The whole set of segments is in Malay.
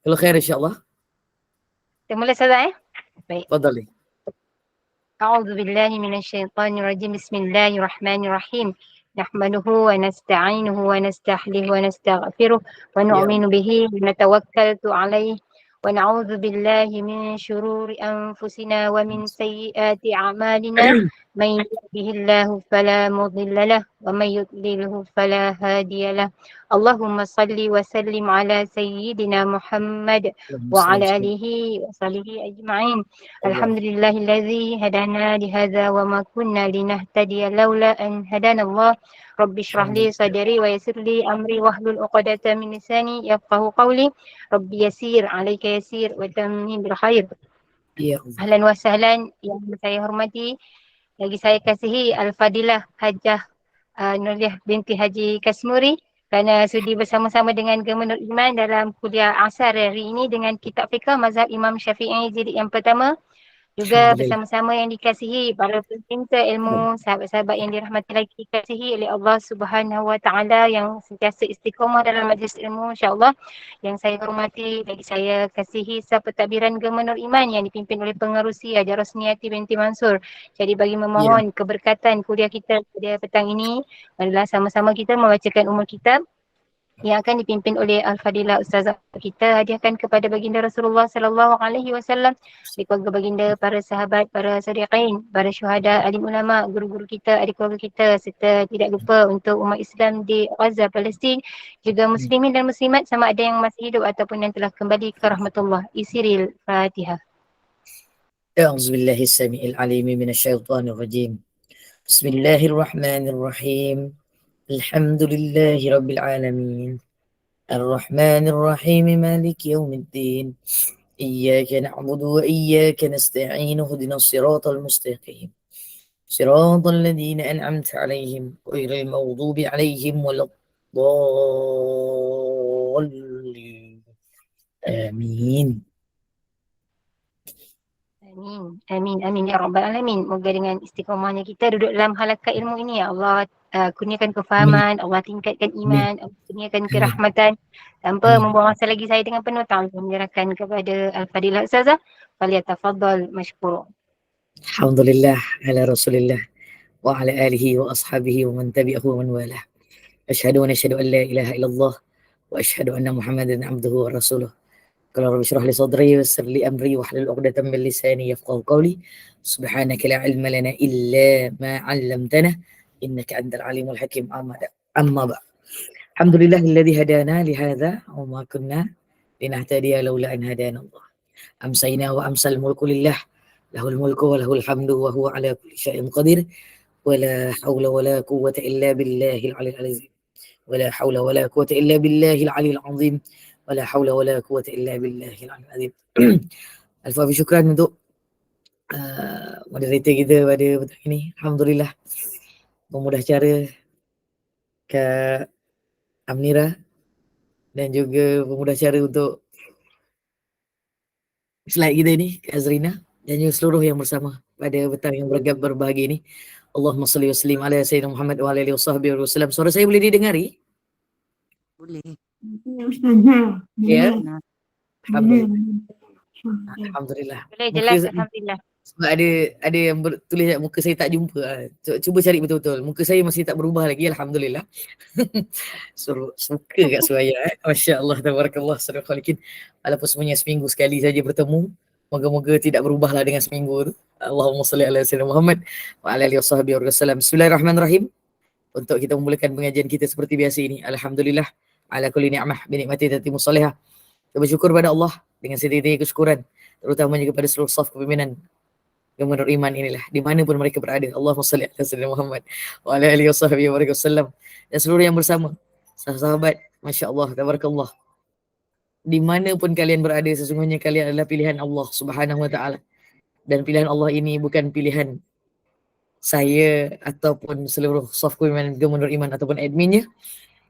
كل خير إن شاء الله. Kita mula Ustazah Baik. تفضلي. أعوذ بالله من الشيطان الرجيم. بسم الله الرحمن الرحيم. نحمده ونستعينه ونستحله ونستغفره ونؤمن به ونتوكل عليه ونعوذ بالله من شرور أنفسنا ومن سيئات أعمالنا. من يهده الله فلا مضل له ومن يضلله فلا هادي له. اللهم صل وسلم على سيدنا محمد وعلى آله وصحبه أجمعين. الحمد لله الذي هدانا لهذا وما كنا لنهتدي لولا أن هدانا الله. رب اشرح لي صدري ويسر لي أمري واحلل عقدة من لساني يفقه قولي. رب يسير عليك يسير وتمم بالخير. Ahlan wa sahlan yang saya hormati, lagi saya kasihi Al-Fadilah Hajjah Nurliah binti Haji Kasmuri kerana sudi bersama-sama dengan Gema Nur Iman dalam kuliah asar hari ini dengan kitab fiqh mazhab Imam Syafi'i jilid yang pertama. Juga bersama-sama yang dikasihi para pencinta ilmu, sahabat-sahabat yang dirahmati lagi dikasihi oleh Allah Subhanahu Wa Taala yang sentiasa istiqamah dalam majlis ilmu, insya-Allah. Yang saya hormati, lagi saya kasihi sah pentadbiran Gema Nur Iman yang dipimpin oleh pengerusi Hajar Rosniati binti Mansur. Jadi bagi memohon keberkatan kuliah kita pada petang ini, adalah sama-sama kita membacakan umul kitab yang akan dipimpin oleh Al-Fadilah Ustazah kita, hadiahkan kepada baginda Rasulullah sallallahu alaihi wasallam, keluarga baginda, para sahabat, para sadiqin, para syuhada, alim ulama, guru-guru kita, adik keluarga kita, serta tidak lupa untuk umat Islam di Gaza, Palestin, juga muslimin dan muslimat sama ada yang masih hidup ataupun yang telah kembali ke rahmatullah. Isiril Fatihah. أعوذ بالله السميع العليم من الشيطان الرجيم. بسم الله الرحمن الرحيم. الحمد لله رب العالمين الرحمن الرحيم مالك يوم الدين إياك نعبد وإياك نستعين اهدنا الصراط المستقيم صراط الذين أنعمت عليهم غير المغضوب عليهم ولا الضالين آمين. Amin, amin, amin ya Rabbal Alamin. Moga dengan istiqamahnya kita duduk dalam halaqah ilmu ini ya Allah, kurniakan kefahaman, Allah tingkatkan iman, Allah kurniakan kerahmatan. Tanpa membuang masa lagi, saya dengan penuh ta'ala menyerahkan kepada Al-Fadilah Ustazah. Falyatafaddal mashkura. Alhamdulillah ala Rasulillah wa ala alihi wa ashabihi wa man tabi'ahu wa man walah. Asyhadu an la ilaha illallah wa asyhadu anna Muhammadan abduhu wa rasuluh. Qala rabbi shrah li sadri wa yassir li amri wahlul 'uqdatam min lisani yafqahu qawli. Subhanaka la ilma lana illa ma 'allamtana innaka antal alimul hakim. Amma ba'd. Alhamdulillahilladzi hadana li hadza wa ma kunna linahtadiya laula an hadana Allah. Amsayna wa amsal mulku lillah. Lahul mulku wa lahul hamdu wa huwa ala kulli syai'in qadir. Wa la hawla wa la quwwata illa billahil 'aliyyil 'azim. Wa la hawla wa la quwwata illa billahil 'aliyyil 'azim. Wala haula wala quwwata illa billahil azim. Alfa syukran untuk moderator kita pada petang ini. Alhamdulillah. Memudah cara Kak Amnira dan juga pemudah cara untuk slide kita ini Kak Azrina dan juga seluruh yang bersama pada petang yang berbahagia ini. Allahumma salli wa sallim ala sayyidina Muhammad wa ala alihi wasallam. Suara saya boleh didengari? Boleh. Ya. Alhamdulillah. Boleh jelas, alhamdulillah. Sebab ada yang tulis muka saya tak jumpa. Cuba cari betul-betul. Muka saya masih tak berubah lagi, alhamdulillah. Suka kat Suraya. Masya-Allah, tabarakallah, sadaqalikin. Walaupun semuanya seminggu sekali saja bertemu, moga-moga tidak berubahlah dengan seminggu tu. Allahumma salli ala sayyidina Muhammad wa ala alihi wasallam. Bismillahirrahmanirrahim. Untuk kita memulakan pengajian kita seperti biasa ini, alhamdulillah ala kulli ni'mah bi ni'mati tatimmu salihah. Kita bersyukur pada Allah dengan setiap kesyukuran, terutamanya kepada seluruh staf kepimpinan Gema Nur Iman inilah, di mana pun mereka berada. Allahumma salli ala sayyidina Muhammad wa ala alihi wasallam dan seluruh yang bersama, sahabat, masya-Allah, tabarakallah. Di mana pun kalian berada, sesungguhnya kalian adalah pilihan Allah Subhanahu wa taala. Dan pilihan Allah ini bukan pilihan saya ataupun seluruh staf kepimpinan Gema Nur Iman ataupun adminnya.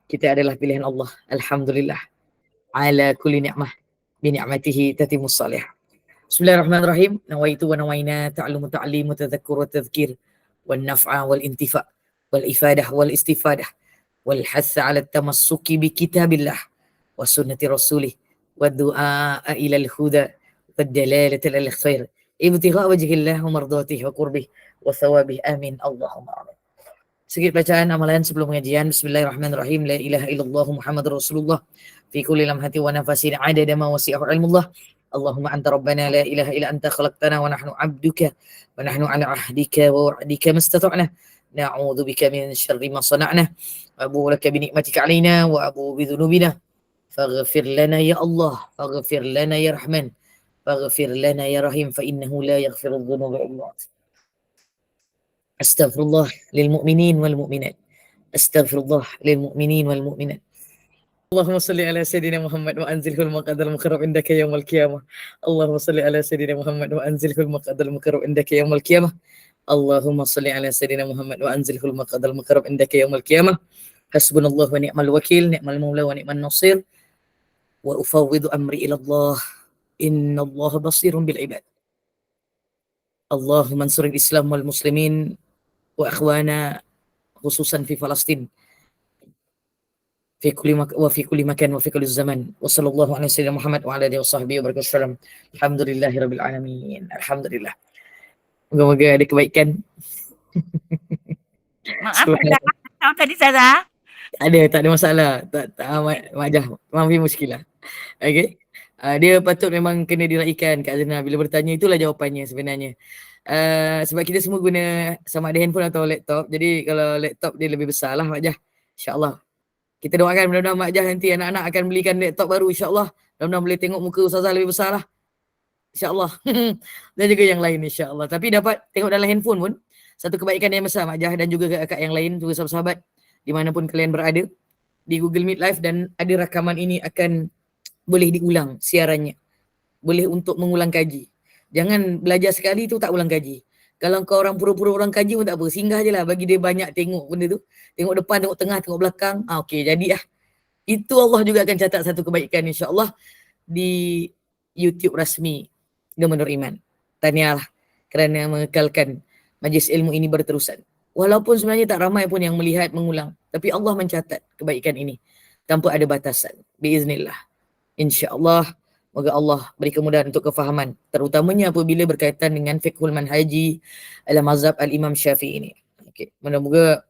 Kita adalah pilihan Allah. Alhamdulillah. Ala kulli ni'mah bi ni'matihi tatimmus salihah. Bismillahirrahmanirrahim. Nawaitu wa nawaina ta'allumu ta'lim wa tadhakkur wa tadhkir wan naf'a wal intifa' wal ifadah wal istifadah wal hath 'ala at-tamassuki bi kitabillah wa sunnati rasulih والدعاء إلى الهدى والدلالة على الخير ابتغاء وجه الله ومرضاته وقربه وثوابه آمين اللهم آمين. Sedikit bacaan amalan sebelum pengajian. Bismillahirrahmanirrahim. La ilaha illallah Muhammadur Rasulullah fi kulli lamhati wa nafasin adada ma wasi'ahu ilmullah. Allahumma anta rabbana la ilaha illa anta khalaqtana wa nahnu 'abduka wa nahnu 'ala 'ahdika wa wa'dika mastata'na. Na'udzu bika min syarri ma sana'na. Wa abu'u laka bi ni'matika 'alaina wa abu'u bi dhunubina. Faghfir lana ya Allah, faghfir lana ya Rahman, faghfir lana ya Rahim fa innahu la yaghfiru dhunuba illa anta. Astaghfirullah lil mu'minin wal mu'minat. Astaghfirullah lil mu'minin wal mu'minat. Allahumma salli ala Sayyidina Muhammad wa anzilhul maqadal mukarram indaka yawmal qiyamah. Allahumma salli ala Sayyidina Muhammad wa anzilhul maqadal mukarram indaka yawmal qiyamah. Allahumma salli ala Sayyidina Muhammad wa anzilhul maqadal mukarram indaka yawmal qiyamah. Hasbunallahu wa ni'mal wakil, ni'mal maula wa ni'man nasir. Wa ufawwidu amri ila Allah. Innallaha basirun bil ibad. Allahumma ansuril Islam wal muslimin wa akhwana khususan fi Palestin fi kulli makan wa fi kulli zaman. Wa sallallahu ala sayyidina Muhammad wa ala alihi washabbihi wa barakatuh. Alhamdulillahirabbil alamin. Alhamdulillah. Moga-moga ada kebaikan. Maaf, tahu tadi Ustazah? Tak ada masalah. Tak Mak Jah, maaf muskilah. Okey. Dia patut memang kena diraikan Kak Azna bila bertanya, itulah jawapannya sebenarnya. Sebab kita semua guna sama ada handphone atau laptop. Jadi kalau laptop dia lebih besar lah Mak Jah. InsyaAllah. Kita doakan mudah-mudahan Mak Jah nanti anak-anak akan belikan laptop baru insyaAllah. Mudah-mudahan boleh tengok muka Ustazah lebih besar lah. InsyaAllah. Dan juga yang lain insyaAllah. Tapi dapat tengok dalam handphone pun satu kebaikan yang besar Mak Jah dan juga kakak yang lain, juga sahabat-sahabat dimanapun kalian berada di Google Meet Live, dan ada rakaman ini akan boleh diulang siarannya. Boleh untuk mengulang kaji. Jangan belajar sekali tu tak ulang kaji. Kalau kau orang pura-pura orang kaji pun tak apa. Singgah je lah, bagi dia banyak tengok benda tu. Tengok depan, tengok tengah, tengok belakang. Okey, jadi lah. Itu Allah juga akan catat satu kebaikan insyaAllah di YouTube rasmi Gemenur Iman. Tahniah lah kerana mengekalkan majlis ilmu ini berterusan. Walaupun sebenarnya tak ramai pun yang melihat mengulang. Tapi Allah mencatat kebaikan ini tanpa ada batasan. Biiznillah. InsyaAllah. Moga Allah beri kemudahan untuk kefahaman, terutamanya apabila berkaitan dengan fiqhul manhaji al-mazhab al-Imam Syafi'i ini. Okey, moga-moga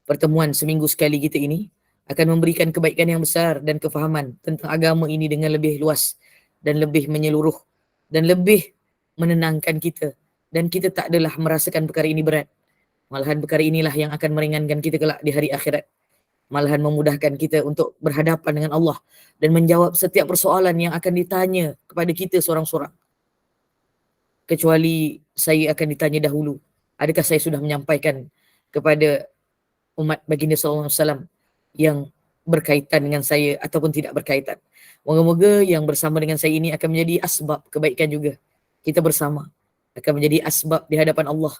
pertemuan seminggu sekali kita ini akan memberikan kebaikan yang besar dan kefahaman tentang agama ini dengan lebih luas dan lebih menyeluruh dan lebih menenangkan kita, dan kita tak adalah merasakan perkara ini berat. Malahan perkara inilah yang akan meringankan kita kelak di hari akhirat. Malahan memudahkan kita untuk berhadapan dengan Allah dan menjawab setiap persoalan yang akan ditanya kepada kita seorang-seorang. Kecuali saya akan ditanya dahulu, adakah saya sudah menyampaikan kepada umat baginda sallallahu alaihi wasallam yang berkaitan dengan saya ataupun tidak berkaitan. Moga-moga yang bersama dengan saya ini akan menjadi asbab kebaikan juga. Kita bersama akan menjadi asbab di hadapan Allah,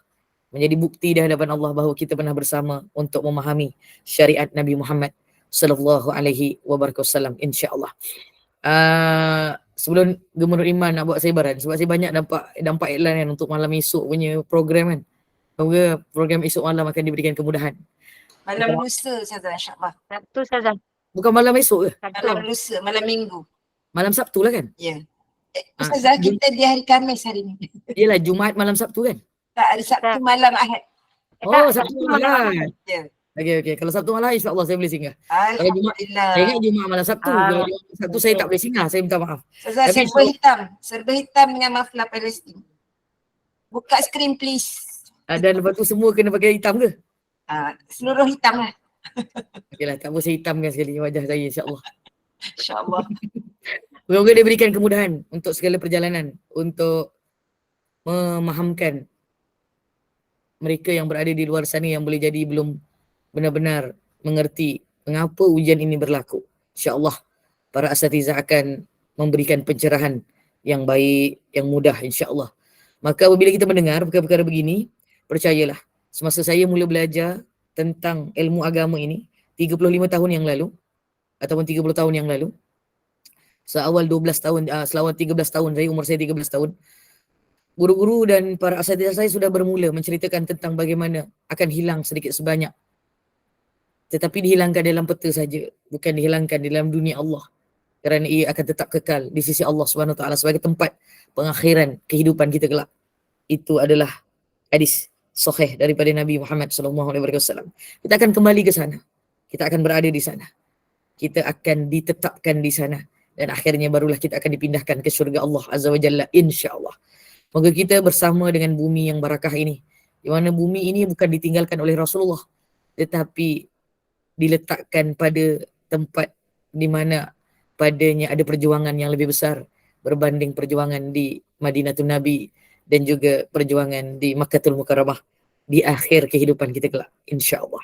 menjadi bukti di hadapan Allah bahawa kita pernah bersama untuk memahami syariat Nabi Muhammad sallallahu alaihi wasallam insya-Allah. Sebelum Gemenur Iman nak buat sebaran, sebab saya banyak dampak iklan kan untuk malam esok punya program kan. Semoga program esok malam akan diberikan kemudahan. Malam lusa Ustazah, insyaAllah. Sabtu Ustazah. Bukan malam esok ke? Sabtu. Malam lusa, malam minggu. Malam Sabtu lah kan? Ya. Ustazah, kita di hari Khamis hari ni. Yelah, Jumaat malam Sabtu kan? Tak, hari Sabtu malam Ahad. Oh, Sabtu malam. Ya. Okey. Kalau Sabtu malam insya-Allah saya boleh singgah. Kalau Jumaat, Alhamdulillah. saya ingat Jumaat malam Sabtu. Kalau Jumaat Sabtu saya tak boleh singgah, saya minta maaf. Ustazah, Tapi serba hitam dengan maflar Palestin. Buka skrin please. Dan lepas tu semua kena pakai hitam ke? Seluruh hitam lah. Okeylah, tak apa, saya hitamkan sekali wajah saya insya-Allah. InsyaAllah. Semoga dia berikan kemudahan untuk segala perjalanan, untuk memahamkan mereka yang berada di luar sana yang boleh jadi belum benar-benar mengerti mengapa ujian ini berlaku. InsyaAllah para asatizah akan memberikan pencerahan yang baik, yang mudah insya-Allah. Maka apabila kita mendengar perkara-perkara begini, percayalah, semasa saya mula belajar tentang ilmu agama ini 35 tahun yang lalu ataupun 30 tahun yang lalu, seawal 12 tahun, selama 13 tahun saya, umur saya 13 tahun, guru-guru dan para asatizah saya sudah bermula menceritakan tentang bagaimana akan hilang sedikit sebanyak. Tetapi dihilangkan dalam peta saja, bukan dihilangkan dalam dunia Allah. kerana ia akan tetap kekal di sisi Allah Subhanahu Wa Taala sebagai tempat pengakhiran kehidupan kita kelak. Itu adalah hadis sahih daripada Nabi Muhammad sallallahu alaihi wasallam. Kita akan kembali ke sana. Kita akan berada di sana. Kita akan ditetapkan di sana dan akhirnya barulah kita akan dipindahkan ke syurga Allah Azza wa Jalla, insya-Allah. Moga kita bersama dengan bumi yang barakah ini, di mana bumi ini bukan ditinggalkan oleh Rasulullah, tetapi diletakkan pada tempat di mana padanya ada perjuangan yang lebih besar berbanding perjuangan di Madinatul Nabi dan juga perjuangan di Makkahul Mukarramah di akhir kehidupan kita kelak, insya-Allah.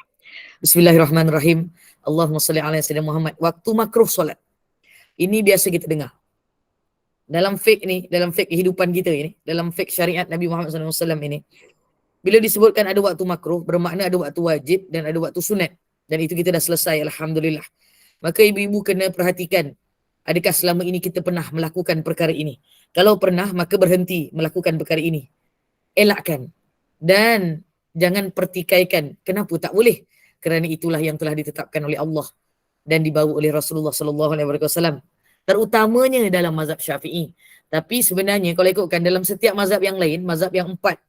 Bismillahirrahmanirrahim. Allahumma salli ala sayyidina Muhammad. Waktu makruh solat. Ini biasa kita dengar. Dalam fiqh ni, dalam fiqh kehidupan kita ini, dalam fiqh syariat Nabi Muhammad SAW ini, bila disebutkan ada waktu makruh, bermakna ada waktu wajib dan ada waktu sunat. Dan itu kita dah selesai, alhamdulillah. Maka ibu-ibu kena perhatikan, adakah selama ini kita pernah melakukan perkara ini? Kalau pernah, maka berhenti melakukan perkara ini. Elakkan. Dan jangan pertikaikan. Kenapa tak boleh? Kerana itulah yang telah ditetapkan oleh Allah dan dibawa oleh Rasulullah sallallahu alaihi wasallam, terutamanya dalam mazhab Syafi'i. Tapi sebenarnya kalau ikutkan dalam setiap mazhab yang lain, mazhab yang 4,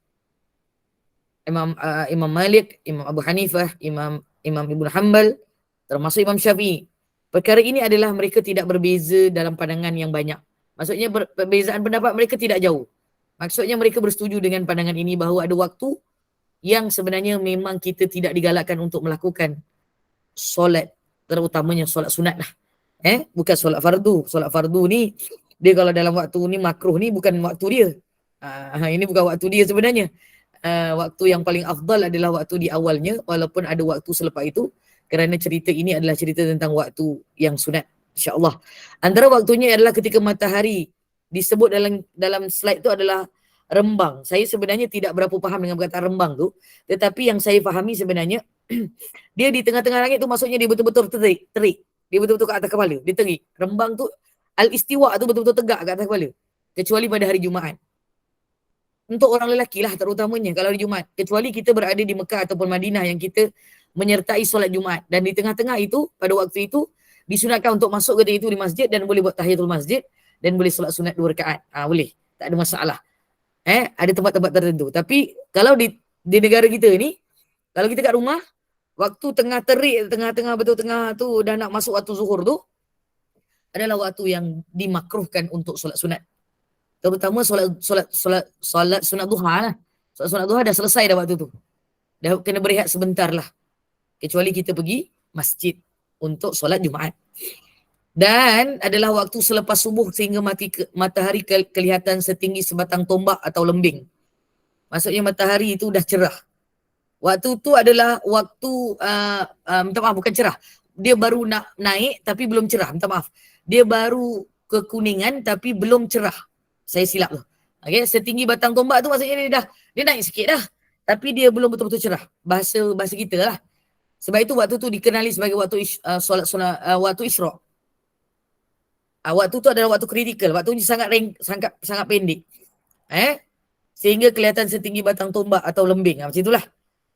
Imam Malik, Imam Abu Hanifah, Imam Ibn Hanbal, termasuk Imam Syafi'i, perkara ini adalah mereka tidak berbeza dalam pandangan yang banyak. Maksudnya perbezaan pendapat mereka tidak jauh. Maksudnya mereka bersetuju dengan pandangan ini bahawa ada waktu yang sebenarnya memang kita tidak digalakkan untuk melakukan solat, terutamanya solat sunat lah. Bukan solat fardu. Solat fardu ni, dia kalau dalam waktu ni makruh ni bukan waktu dia. Ini bukan waktu dia sebenarnya. Waktu yang paling afdal adalah waktu di awalnya, walaupun ada waktu selepas itu, kerana cerita ini adalah cerita tentang waktu yang sunat, insya-Allah. Antara waktunya adalah ketika matahari, disebut dalam slide tu adalah rembang. Saya sebenarnya tidak berapa faham dengan perkataan rembang tu, tetapi yang saya fahami sebenarnya dia di tengah-tengah langit tu, maksudnya dia betul-betul terik. Dia betul-betul ke atas kepala, dia terik. Rembang tu, al-istiwa tu betul-betul tegak ke atas kepala. Kecuali pada hari Jumaat. Untuk orang lelaki lah terutamanya kalau hari Jumaat. Kecuali kita berada di Mekah ataupun Madinah yang kita menyertai solat Jumaat. Dan di tengah-tengah itu, pada waktu itu, disunatkan untuk masuk ketika itu di masjid dan boleh buat tahiyatul masjid dan boleh solat sunat 2 rakaat. Boleh, tak ada masalah. Ada tempat-tempat tertentu. Tapi kalau di negara kita ni, kalau kita kat rumah, waktu tengah terik, tengah-tengah betul tengah tu dah nak masuk waktu zuhur tu, adalah waktu yang dimakruhkan untuk solat sunat. Terutama solat sunat duha lah. Solat sunat duha dah selesai dah waktu tu. Dah kena berehat sebentar lah. Kecuali kita pergi masjid untuk solat Jumaat. Dan adalah waktu selepas subuh sehingga matahari kelihatan setinggi sebatang tombak atau lembing. Maksudnya matahari itu dah cerah. Waktu tu adalah waktu, minta maaf, bukan cerah. Dia baru nak naik tapi belum cerah, minta maaf. Dia baru kekuningan tapi belum cerah. Saya silap tu. Okay, setinggi batang tombak tu maksudnya dia naik sikit dah. Tapi dia belum betul-betul cerah. Bahasa kita lah. Sebab itu waktu tu dikenali sebagai waktu waktu Isra'. Waktu tu adalah waktu kritikal. Waktu ni sangat pendek. Sehingga kelihatan setinggi batang tombak atau lembing. Macam itulah.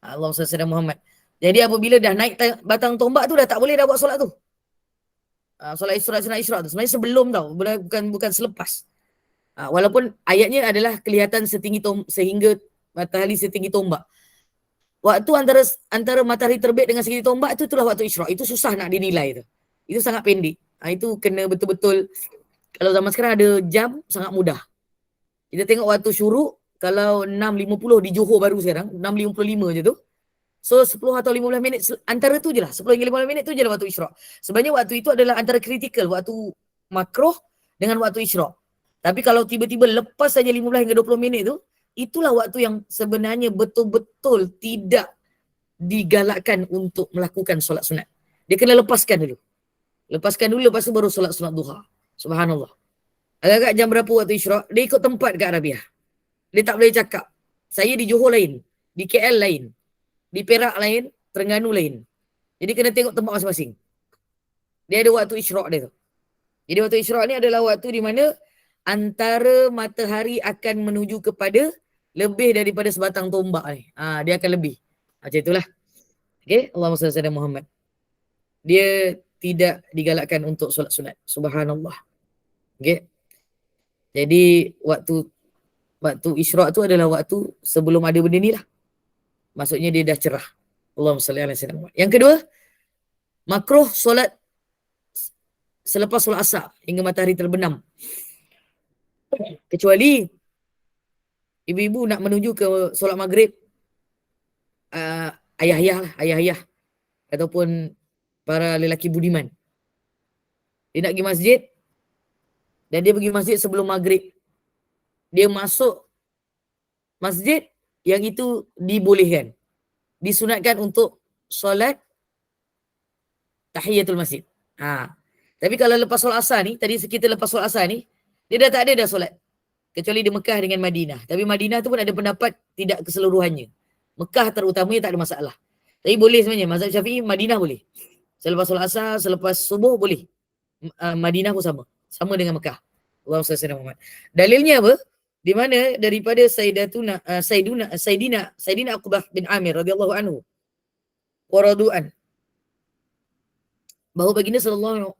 Allahumma salli ala Muhammad. Jadi apabila dah naik batang tombak tu dah tak boleh dah buat solat tu. Solat Isra' tu. Sebenarnya sebelum tau. Bukan selepas. Walaupun ayatnya adalah kelihatan setinggi sehingga matahari setinggi tombak. Waktu antara matahari terbit dengan setinggi tombak tu, itulah waktu Isra'. Itu susah nak dinilai tu. Itu sangat pendek. Itu kena betul-betul, kalau zaman sekarang ada jam, sangat mudah. Kita tengok waktu syuruk, kalau 6.50 di Johor baru sekarang, 6.55 je tu. So 10 atau 15 minit, antara tu je lah, 10 hingga 15 minit tu je lah waktu Isra'. Sebenarnya waktu itu adalah antara kritikal, waktu makruh dengan waktu Isra'. Tapi kalau tiba-tiba lepas saja 15 hingga 20 minit tu, itulah waktu yang sebenarnya betul-betul tidak digalakkan untuk melakukan solat sunat. Dia kena lepaskan dulu. Lepas tu baru solat sunat duha. Subhanallah. Agak-agak jam berapa waktu Isra', dia ikut tempat kat Arabiah. Dia tak boleh cakap. Saya di Johor lain, di KL lain, di Perak lain, Terengganu lain. Jadi kena tengok tempat masing-masing. Dia ada waktu Isra' dia tu. Jadi waktu Isra' ni adalah waktu di mana antara matahari akan menuju kepada lebih daripada sebatang tombak ni. Dia akan lebih. Macam itulah. Okay, Allahumma salli ala Muhammad. Dia tidak digalakkan untuk solat sunat. Subhanallah. Okay. Jadi waktu Isra' tu adalah waktu sebelum ada benda ni lah. Maksudnya dia dah cerah. Allahumma salli ala sayyidina Muhammad. Yang kedua, makruh solat selepas solat asar hingga matahari terbenam. Kecuali ibu-ibu nak menuju ke solat maghrib, ayah-ayah ataupun para lelaki budiman. Dia nak pergi masjid dan dia pergi masjid sebelum maghrib. Dia masuk masjid yang itu dibolehkan. Disunatkan untuk solat tahiyatul masjid. Tapi kalau lepas solat asar ni, tadi kita lepas solat asar ni, dia dah tak ada dah solat. Kecuali di Mekah dengan Madinah. Tapi Madinah tu pun ada pendapat tidak keseluruhannya. Mekah terutamanya tak ada masalah. Tapi boleh sebenarnya. Mazhab Syafi'i, Madinah boleh. Selepas solat asar, selepas subuh boleh. Madinah pun sama. Sama dengan Mekah. Allahumma salli ala Muhammad. Dalilnya apa? Di mana daripada Sayyidina Uqbah bin Amir radhiyallahu anhu wa radu'an, bahawa baginda sallallahu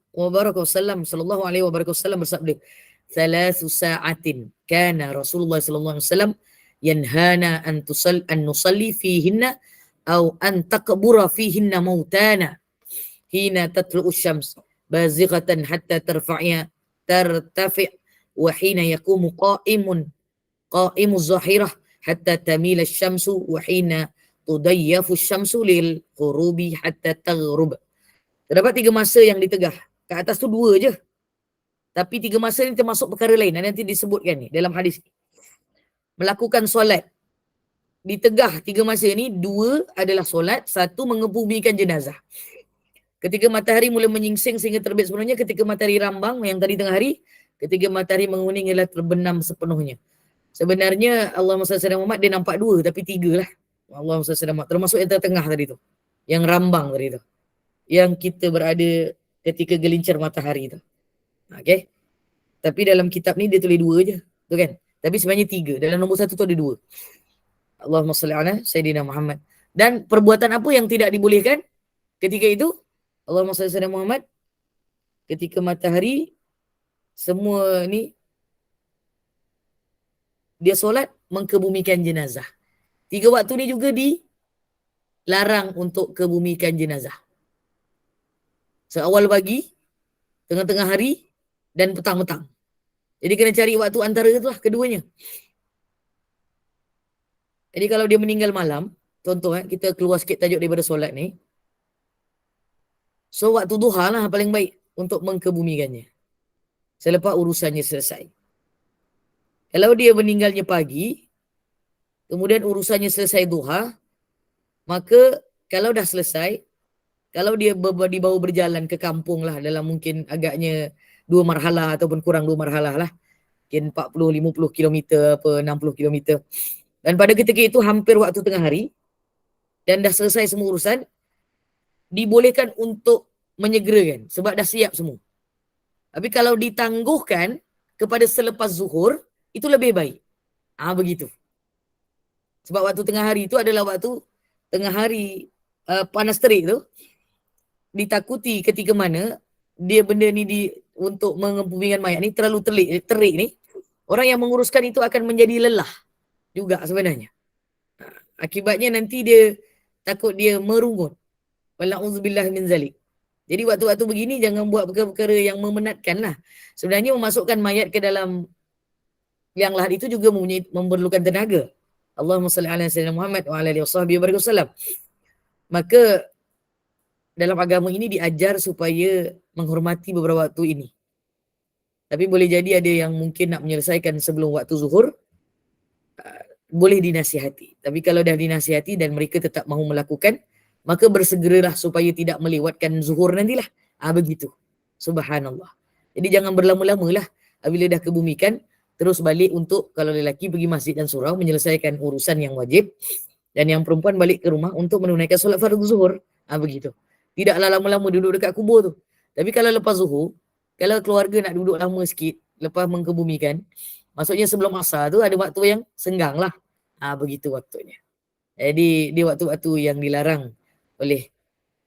alaihi wasallam bersabda, "Thalathu sa'atin kana Rasulullah sallallahu alaihi wasallam yanhana an nusalli fihinna aw an taqbura fihinna mautana hina tatlu'u syams bazighatan hatta tartafi' wa hina yaqumu qa'imu zahirah hatta tamila syamsu wa hina tudayyafu syamsu lil ghurubi hatta taghrub." Terdapat 3 masa yang ditegah. Kat atas tu 2 je. Tapi 3 masa ni termasuk perkara lain. Nanti disebutkan ni dalam hadis ni. Melakukan solat. Ditegah 3 masa ni, 2 adalah solat, 1 mengebumikan jenazah. Ketika matahari mula menyingsing sehingga terbit sepenuhnya, ketika matahari rambang yang tadi tengah hari, ketika matahari menguning ialah terbenam sepenuhnya. Sebenarnya Allahumma salli ala Muhammad dia nampak 2 tapi 3 lah. Allahumma salli ala Muhammad. Termasuk yang tengah tadi tu. Yang rambang tadi tu. Yang kita berada ketika gelincir matahari tu. Okay. Tapi dalam kitab ni dia tulis 2 je. Tu kan? Tapi sebenarnya 3. Dalam nombor 1 tu ada 2. Allahumma salli ala Sayyidina Muhammad. Dan perbuatan apa yang tidak dibolehkan ketika itu? Allahumma salli ala Muhammad. Ketika matahari semua ni dia solat mengkebumikan jenazah. 3 waktu ni juga dilarang untuk kebumikan jenazah. Seawal pagi, tengah-tengah hari dan petang-petang. Jadi kena cari waktu antara itulah keduanya. Jadi kalau dia meninggal malam, contoh kita keluar sikit tajuk daripada solat ni. So waktu duha lah paling baik untuk mengkebumikannya. Selepas urusannya selesai. Kalau dia meninggalnya pagi, kemudian urusannya selesai duha, maka kalau dah selesai, kalau dia dibawa berjalan ke kampung lah dalam mungkin agaknya 2 marhalah ataupun kurang 2 marhalah lah. Mungkin 40-50 km apa 60 km. Dan pada ketika itu hampir waktu tengah hari dan dah selesai semua urusan, dibolehkan untuk menyegerakan sebab dah siap semua. Tapi kalau ditangguhkan kepada selepas zuhur, itu lebih baik. Begitu. Sebab waktu tengah hari itu adalah waktu tengah hari panas terik tu. Ditakuti ketika mana dia benda ni untuk mengebumikan mayat ni terlalu terik ni, orang yang menguruskan itu akan menjadi lelah juga sebenarnya. Akibatnya nanti dia takut dia merungut. Wala'udzubillah min zalik. Jadi waktu-waktu begini jangan buat perkara-perkara yang memenatkan lah. Sebenarnya memasukkan mayat ke dalam liang lahat itu juga memerlukan tenaga. Allahumma salli ala sayyidina Muhammad wa ala alihi wasallam. Maka dalam agama ini diajar supaya menghormati beberapa waktu ini. Tapi boleh jadi ada yang mungkin nak menyelesaikan sebelum waktu zuhur, boleh dinasihati. Tapi kalau dah dinasihati dan mereka tetap mahu melakukan, maka bersegeralah supaya tidak melewatkan zuhur nantilah. Begitu. Subhanallah. Jadi jangan berlama-lama lah. Bila dah kebumikan, terus balik untuk kalau lelaki pergi masjid dan surau menyelesaikan urusan yang wajib. Dan yang perempuan balik ke rumah untuk menunaikan solat fardu zuhur. Begitu. Tidaklah lama-lama duduk dekat kubur tu. Tapi kalau lepas zuhur, kalau keluarga nak duduk lama sikit, lepas mengkebumikan, maksudnya sebelum asar tu ada waktu yang senggang lah. Begitu waktunya. Jadi dia waktu-waktu yang dilarang oleh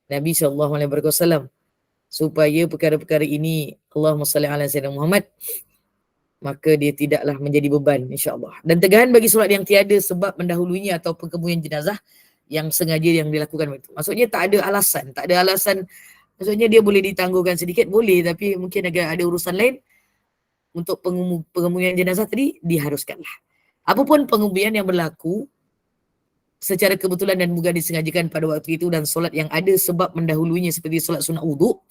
Nabi SAW. supaya perkara-perkara ini Allahumma salli ala sayyidina Muhammad, maka dia tidaklah menjadi beban insya-Allah. Dan tegahan bagi solat yang tiada sebab mendahulunya ataupun kemudian jenazah yang sengaja yang dilakukan itu. Maksudnya tak ada alasan, maksudnya dia boleh ditangguhkan sedikit, boleh, tapi mungkin agak ada urusan lain. Untuk pengemudian jenazah tadi diharuskanlah. Apapun pengemudian yang berlaku secara kebetulan dan bukan disengajakan pada waktu itu dan solat yang ada sebab mendahulunya seperti solat sunat wuduk,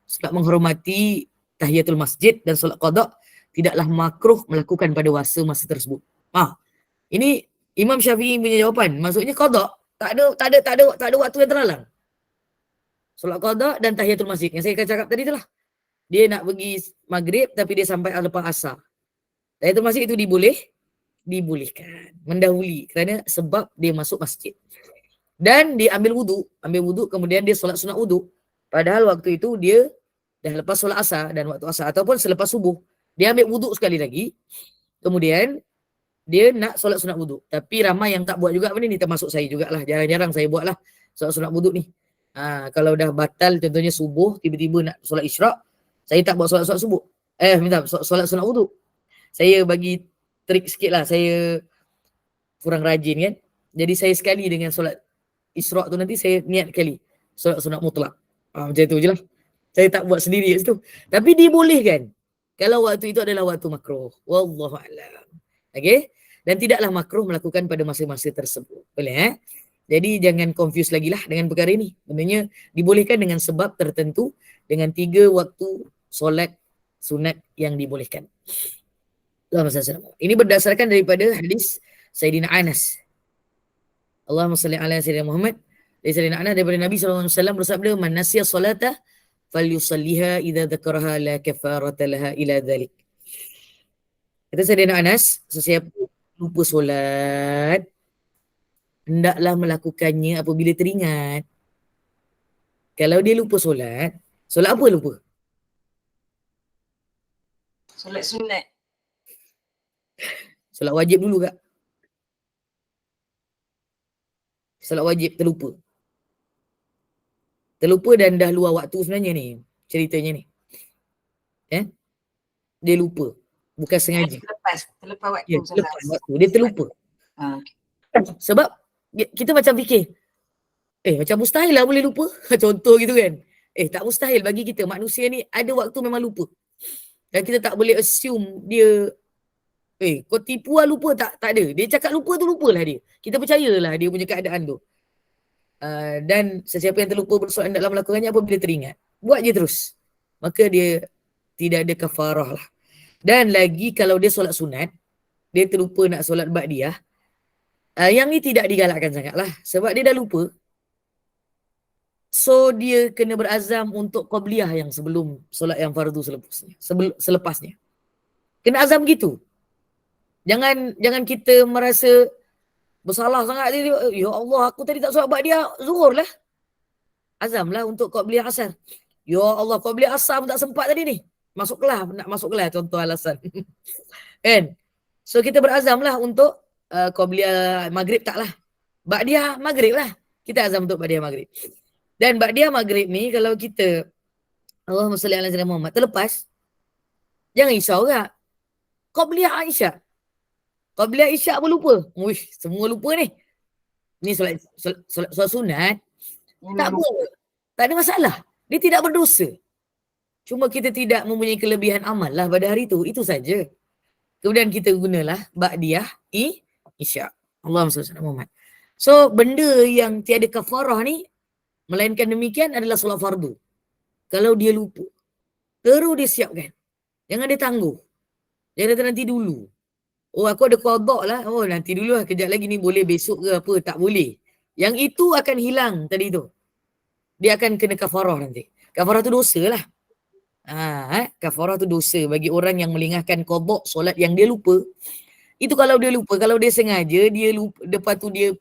solat menghormati tahiyatul masjid dan solat qada tidaklah makruh melakukan pada masa tersebut. Ini Imam Syafi'i punya jawapan. Maksudnya qada tak ada waktu yang terhalang. Solat qada dan tahiyatul masjid yang saya akan cakap tadi itulah. Dia nak pergi maghrib tapi dia sampai lepas asar. Tahiyatul masjid itu dibolehkan, mendahului kerana sebab dia masuk masjid. Dan dia ambil wudu kemudian dia solat sunat wudu. Padahal waktu itu dia dah lepas solat asar dan waktu asar ataupun selepas subuh. Dia ambil wudu sekali lagi. Kemudian dia nak solat sunat wudu. Tapi ramai yang tak buat juga benda ni, termasuk saya jugalah. Jarang-jarang saya buatlah solat sunat wudu ni. Kalau dah batal contohnya subuh, tiba-tiba nak solat isyraq, saya tak buat solat subuh. Solat sunat wudu. Saya bagi trik sikit lah, saya kurang rajin kan. Jadi saya sekali dengan solat isyraq tu nanti saya niat kali solat sunat mutlak. Macam tu je lah. Saya tak buat sendiri kat situ. Tapi dibolehkan kalau waktu itu adalah waktu makruh. Wallahu a'lam. Okay. Dan tidaklah makruh melakukan pada masa-masa tersebut. Boleh Jadi jangan confuse lagi lah dengan perkara ini. Benarnya dibolehkan dengan sebab tertentu dengan 3 waktu solat sunat yang dibolehkan. Ini berdasarkan daripada hadis Sayyidina Anas. Allahumma salli ala Sayyidina Muhammad. Dari Sayyidina Anas daripada Nabi SAW bersabda, "Man nasiya salatah falyusalliha idza dzakaraha la kafarata laha ila dzalik." Kata Sayyidina Anas, sesiapa lupa solat hendaklah melakukannya apabila teringat. Kalau dia lupa solat apa lupa? Solat sunat. Solat wajib dulu kak. Solat wajib terlupa. Terlupa dan dah luar waktu sebenarnya ni. Ceritanya ni. Dia lupa. Bukan sengaja. Terlepas waktu. Ya, terlepas waktu. Dia terlupa. Okay. Sebab kita macam fikir, macam mustahil lah boleh lupa. Contoh gitu kan. Tak mustahil bagi kita. Manusia ni ada waktu memang lupa. Dan kita tak boleh assume dia, kau tipu lah lupa, tak ada. Dia cakap lupa tu lupalah dia. Kita percayalah dia punya keadaan tu. Dan sesiapa yang terlupa bersolat dalam melakukannya apabila teringat. Buat je terus. Maka dia tidak ada kafarah lah. Dan lagi kalau dia solat sunat, dia terlupa nak solat ba'diyah, yang ni tidak digalakkan sangat lah. Sebab dia dah lupa. So dia kena berazam untuk qabliyah yang sebelum solat yang fardu selepasnya. Kena azam gitu. Jangan kita merasa bersalah sangat. Ya Allah, aku tadi tak solat ba'diyah, zuhur lah. Azam lah untuk qabliyah asar. Ya Allah, qabliyah asar pun tak sempat tadi ni. Nak masuk kelas contoh alasan. Kan? So kita berazam lah untuk qabliyah maghrib tak lah. Ba'diyah maghrib lah. Kita azam untuk ba'diyah maghrib. Dan ba'diyah maghrib ni kalau kita Allahumma salli ala sayyidina Muhammad terlepas, jangan risau kak. Qabliyah Aisyah. Qabliyah Isyak pun lupa. Semua lupa ni. Ni solat sunat. Tak apa. Tak ada masalah. Dia tidak berdosa. Cuma kita tidak mempunyai kelebihan amal lah pada hari itu. Itu saja. Kemudian kita gunalah ba'diyah Isyak. Allahumma salli ala Muhammad. So benda yang tiada kafarah ni, melainkan demikian adalah solat fardu. Kalau dia lupa, terus dia siapkan. Jangan dia tangguh. Jangan dia nanti dulu. Aku ada qada lah. Nanti dulu lah. Kejap lagi ni boleh besok ke apa. Tak boleh. Yang itu akan hilang tadi tu. Dia akan kena kafarah nanti. Kafarah tu dosa lah. Kafarah tu dosa bagi orang yang melengahkan qada solat yang dia lupa. Itu kalau dia lupa. Kalau dia sengaja, dia lupa. Lepas tu dia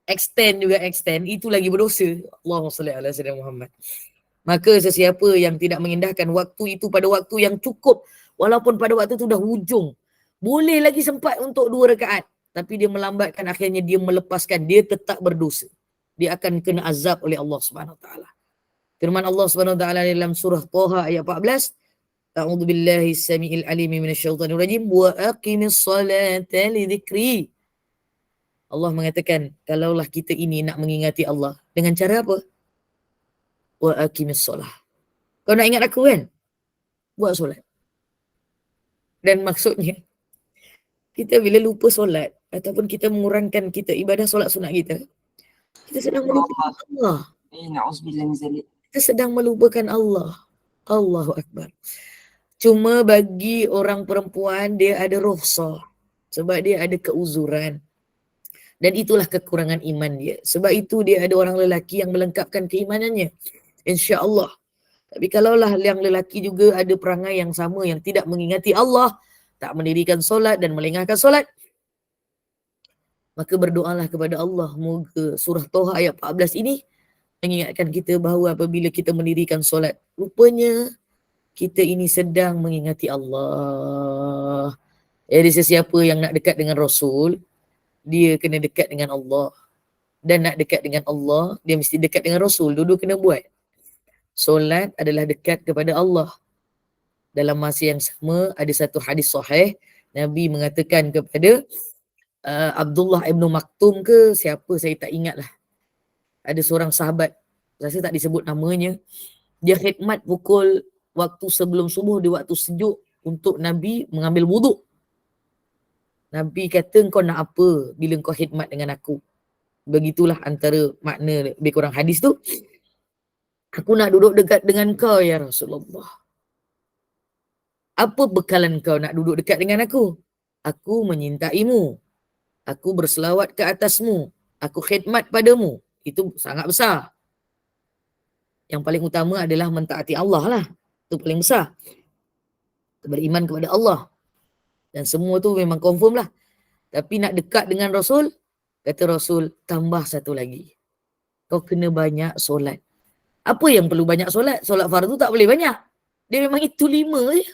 extend. Itu lagi berdosa. Allahumma salli ala sayyidina Muhammad. Maka sesiapa yang tidak mengindahkan waktu itu pada waktu yang cukup, walaupun pada waktu itu dah hujung, boleh lagi sempat untuk 2 rakaat, tapi dia melambatkan, akhirnya dia melepaskan, dia tetap berdosa. Dia akan kena azab oleh Allah Subhanahu Wa Taala. Firman Allah Subhanahu wa taala dalam surah Thaha ayat 14, A'udzu billahi samiil alim minasyaitonir rajim wa aqimis salata li dzikri. Allah mengatakan, kalaulah kita ini nak mengingati Allah dengan cara apa? Wa aqimis salah. Kau nak ingat aku kan? Buat solat. Dan maksudnya, kita bila lupa solat ataupun kita mengurangkan kita ibadah solat sunat kita sedang melupakan Allah. Na'udzubillah min zalik. Kita sedang melupakan Allah. Allahu Akbar. Cuma bagi orang perempuan dia ada rukhsah. Sebab dia ada keuzuran. Dan itulah kekurangan iman dia. Sebab itu dia ada orang lelaki yang melengkapkan keimanannya. InsyaAllah. Tapi kalaulah yang lelaki juga ada perangai yang sama yang tidak mengingati Allah, tak mendirikan solat dan melengahkan solat, maka berdoalah kepada Allah. Moga surah Thaha ayat 14 ini mengingatkan kita bahawa apabila kita mendirikan solat, rupanya kita ini sedang mengingati Allah. Jadi sesiapa yang nak dekat dengan Rasul, dia kena dekat dengan Allah. Dan nak dekat dengan Allah, dia mesti dekat dengan Rasul. Dua-dua kena buat. Solat adalah dekat kepada Allah. Dalam masa yang sama, ada satu hadis sahih, Nabi mengatakan kepada Abdullah ibn Maktum ke siapa, saya tak ingat lah. Ada seorang sahabat, rasa tak disebut namanya, dia khidmat pukul waktu sebelum subuh, di waktu sejuk untuk Nabi mengambil wuduk. Nabi kata, kau nak apa bila kau khidmat dengan aku? Begitulah antara makna lebih kurang hadis tu. Aku nak duduk dekat dengan kau ya Rasulullah. Apa bekalan kau nak duduk dekat dengan aku? Aku menyintaimu. Aku berselawat ke atasmu. Aku khidmat padamu. Itu sangat besar. Yang paling utama adalah mentaati Allah lah. Itu paling besar. Beriman kepada Allah. Dan semua tu memang confirm lah. Tapi nak dekat dengan Rasul, kata Rasul, tambah satu lagi. Kau kena banyak solat. Apa yang perlu banyak solat? Solat fardu tak boleh banyak. Dia memang itu 5 je.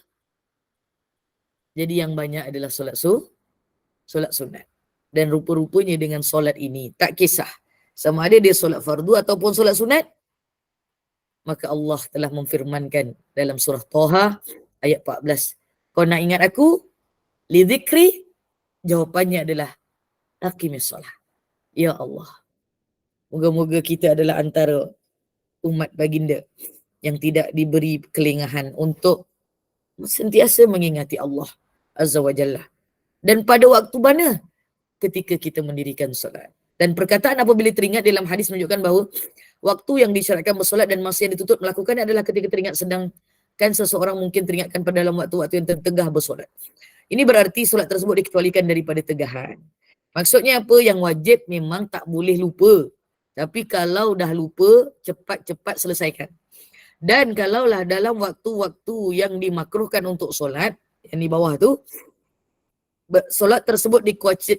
Jadi yang banyak adalah solat sunat. Dan rupa-rupanya dengan solat ini, tak kisah sama ada dia solat fardu ataupun solat sunat, maka Allah telah memfirmankan dalam surah Thaha ayat 14. Kau nak ingat aku? Li dzikri, jawapannya adalah aqimis solah. Ya Allah. Moga-moga kita adalah antara umat baginda yang tidak diberi kelengahan untuk sentiasa mengingati Allah Azza wa Jalla. Dan pada waktu mana? Ketika kita mendirikan solat. Dan perkataan apabila teringat dalam hadis menunjukkan bahawa waktu yang disyaratkan bersolat dan masa yang dituntut melakukan adalah ketika teringat sedangkan seseorang mungkin teringatkan pada dalam waktu-waktu yang tertegah bersolat. Ini berarti solat tersebut dikecualikan daripada tegahan. Maksudnya apa? Yang wajib memang tak boleh lupa. Tapi kalau dah lupa, cepat-cepat selesaikan. Dan kalaulah dalam waktu-waktu yang dimakruhkan untuk solat, yang di bawah tu, solat tersebut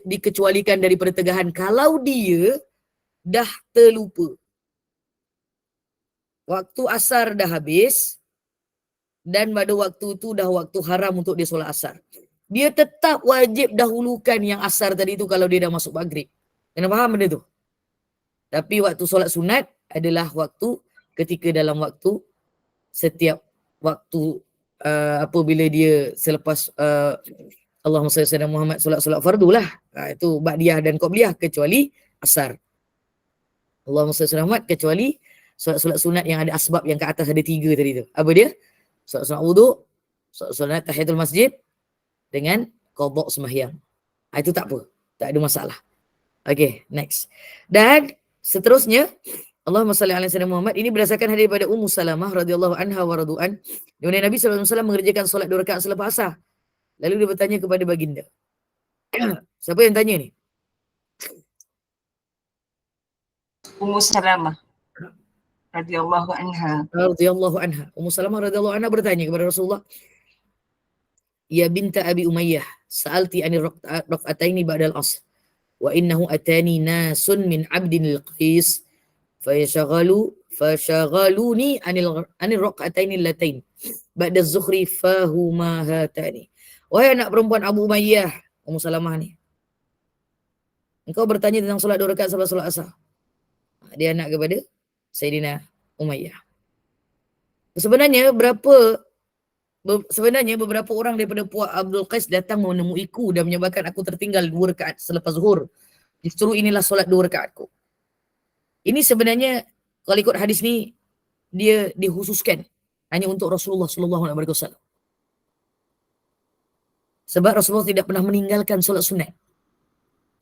dikecualikan daripada tegahan kalau dia dah terlupa. Waktu asar dah habis dan pada waktu itu dah waktu haram untuk dia solat asar. Dia tetap wajib dahulukan yang asar tadi tu kalau dia dah masuk maghrib. Kena faham benda tu? Tapi waktu solat sunat adalah waktu ketika dalam waktu setiap waktu apabila dia selepas Allahumma salli ala Muhammad solat fardu lah. Itu ba'diyah dan qobliyah kecuali asar. Allahumma salli ala Muhammad kecuali solat sunat yang ada asbab yang ke atas ada 3 tadi tu. Apa dia? Solat sunat wuduk, solat sunat tahiyatul masjid dengan qada sembahyang. Itu tak apa. Tak ada masalah. Okay, next. Dan seterusnya Allahumma salli ala Muhammad ini berdasarkan hadis daripada Ummu Salamah radhiyallahu anha wa radu'an. Di mana Nabi sallallahu alaihi wasallam mengerjakan solat 2 rakaat selepas asar. Lalu dia bertanya kepada baginda. Siapa yang tanya ni? Ummu Salamah radhiyallahu anha. Radhiyallahu anha. Ummu Salamah radhiyallahu anha bertanya kepada Rasulullah, "Ya binta Abi Umayyah, sa'alti anil raq'ataini ba'dal asr. Wa innahu atani nasun min 'abdin al-Qais fashagaluni anil raq'ataini allatain ba'da az-zuhri fahuma hatani." Wahai anak perempuan Abu Umayyah, Ummu Salamah ni, engkau bertanya tentang solat 2 rakaat sebelum solat asar. Dia anak kepada Sayyidina Umayyah. Sebenarnya beberapa orang daripada Puak Abdul Qais datang menemuiku dan menyebabkan aku tertinggal 2 rakaat selepas zuhur. Justru inilah solat 2 rakaatku. Ini sebenarnya kalau ikut hadis ni dia dikhususkan hanya untuk Rasulullah sallallahu alaihi wasallam. Sebab Rasulullah tidak pernah meninggalkan solat sunat.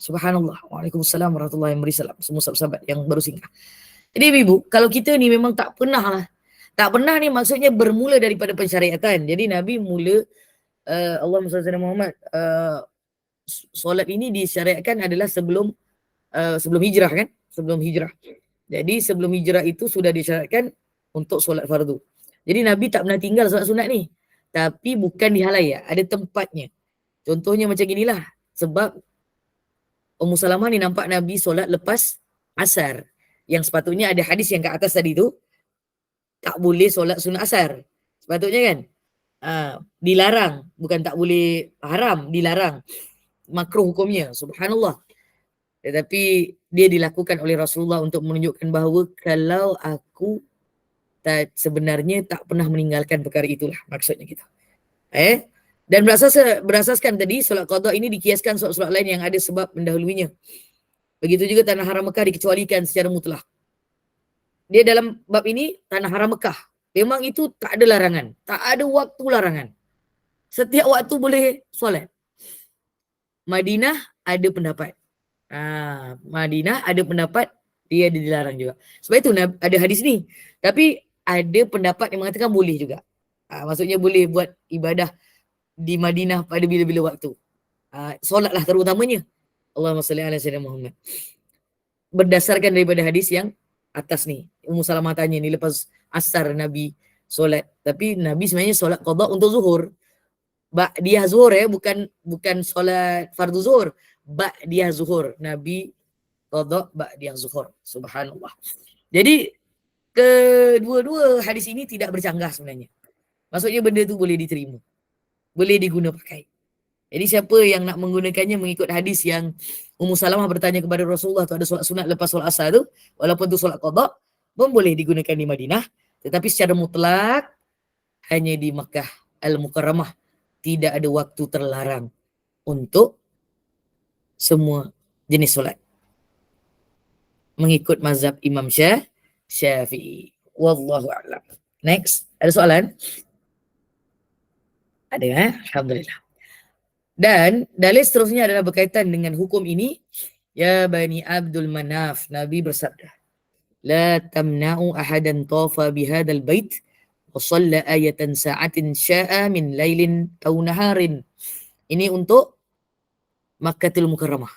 Subhanallah. Waalaikumsalam warahmatullahi wabarakatuh. Semua sahabat-sahabat yang baru singgah. Jadi ibu, kalau kita ni memang tak pernah lah. Tak pernah ni maksudnya bermula daripada pensyariatan. Jadi Nabi mula Allahumma salli ala Muhammad, solat ini disyariatkan adalah sebelum hijrah kan? Sebelum hijrah. Jadi sebelum hijrah itu sudah disyariatkan untuk solat fardu. Jadi Nabi tak pernah tinggal solat sunat ni. Tapi bukan di halaya, ada tempatnya. Contohnya macam inilah. Sebab Ummu Salamah ni nampak Nabi solat lepas asar. Yang sepatutnya ada hadis yang kat atas tadi tu, tak boleh solat sunat asar. Sepatutnya kan? Dilarang. Bukan tak boleh, haram, dilarang. Makruh hukumnya. Subhanallah. Tetapi dia dilakukan oleh Rasulullah untuk menunjukkan bahawa kalau aku sebenarnya tak pernah meninggalkan perkara itulah maksudnya gitu. Dan berasaskan tadi solat qada ini dikiaskan solat-solat lain yang ada sebab mendahulunya. Begitu juga tanah haram Mekah dikecualikan secara mutlak. Dia dalam bab ini tanah haram Mekah. Memang itu tak ada larangan. Tak ada waktu larangan. Setiap waktu boleh solat. Madinah ada pendapat. Madinah ada pendapat dia dilarang juga. Sebab itu ada hadis ni. Tapi ada pendapat yang mengatakan boleh juga. Maksudnya boleh buat ibadah di Madinah pada bila-bila waktu. Solatlah terutamanya. Allahumma salli ala sayyidina Muhammad. Berdasarkan daripada hadis yang atas ni. Ummu Salamah tanya ni lepas asar Nabi solat. Tapi Nabi sebenarnya solat qada untuk zuhur. Ba'diyah zuhur bukan solat fardu zuhur. Ba'diyah zuhur. Nabi qada ba'diyah zuhur. Subhanallah. Jadi kedua-dua hadis ini tidak bercanggah sebenarnya. Maksudnya benda tu boleh diterima. Boleh diguna pakai. Jadi siapa yang nak menggunakannya mengikut hadis yang Ummu Salamah bertanya kepada Rasulullah tu ada solat sunat lepas solat asar tu, walaupun tu solat qada, pun boleh digunakan di Madinah. Tetapi secara mutlak hanya di Makkah Al-Mukarramah. Tidak ada waktu terlarang untuk semua jenis solat. Mengikut mazhab Imam Syafi'i. Wallahu a'lam. Next, ada soalan? Ada Alhamdulillah. Dan dalil seterusnya adalah berkaitan dengan hukum ini. Ya Bani Abdul Manaf, Nabi bersabda, La tamna'u ahadan tafa bihadal bait wa salla ayatan sa'atin sya'a min lailin aw naharin. Ini untuk Makkatul Mukarramah.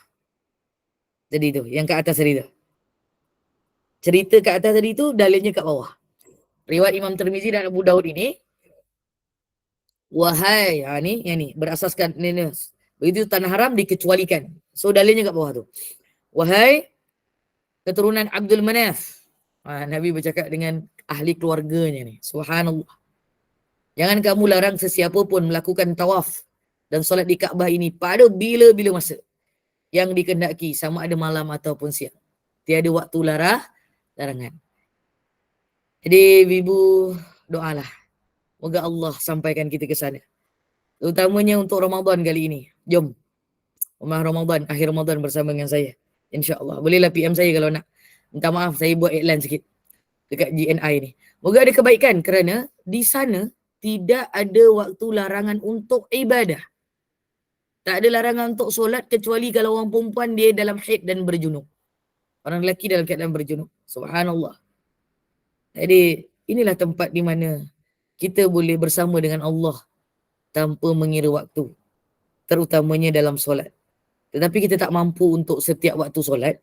Jadi itu, yang kat atas tadi tu. Cerita kat atas tadi tu, dalilnya kat bawah. Riwayat Imam Tirmizi dan Abu Daud ini, wahai, ni yang ni berasaskan ni. Begitu tanah haram dikecualikan. So dalilnya kat bawah tu. Wahai keturunan Abdul Manaf. Nabi bercakap dengan ahli keluarganya ni. Subhanallah. Jangan kamu larang sesiapa pun melakukan tawaf dan solat di Kaabah ini pada bila-bila masa yang dikehendaki, sama ada malam ataupun siang. Tiada waktu larangan. Jadi ibu doalah. Moga Allah sampaikan kita ke sana. Terutamanya untuk Ramadan kali ini. Jom. Umrah Ramadan, akhir Ramadan bersama dengan saya. InsyaAllah. Bolehlah PM saya kalau nak. Minta maaf, saya buat iklan sikit. Dekat GNI ni. Moga ada kebaikan kerana di sana tidak ada waktu larangan untuk ibadah. Tak ada larangan untuk solat kecuali kalau orang perempuan dia dalam haid dan berjunub. Orang lelaki dalam keadaan berjunub. Subhanallah. Jadi inilah tempat di mana kita boleh bersama dengan Allah tanpa mengira waktu. Terutamanya dalam solat. Tetapi kita tak mampu untuk setiap waktu solat.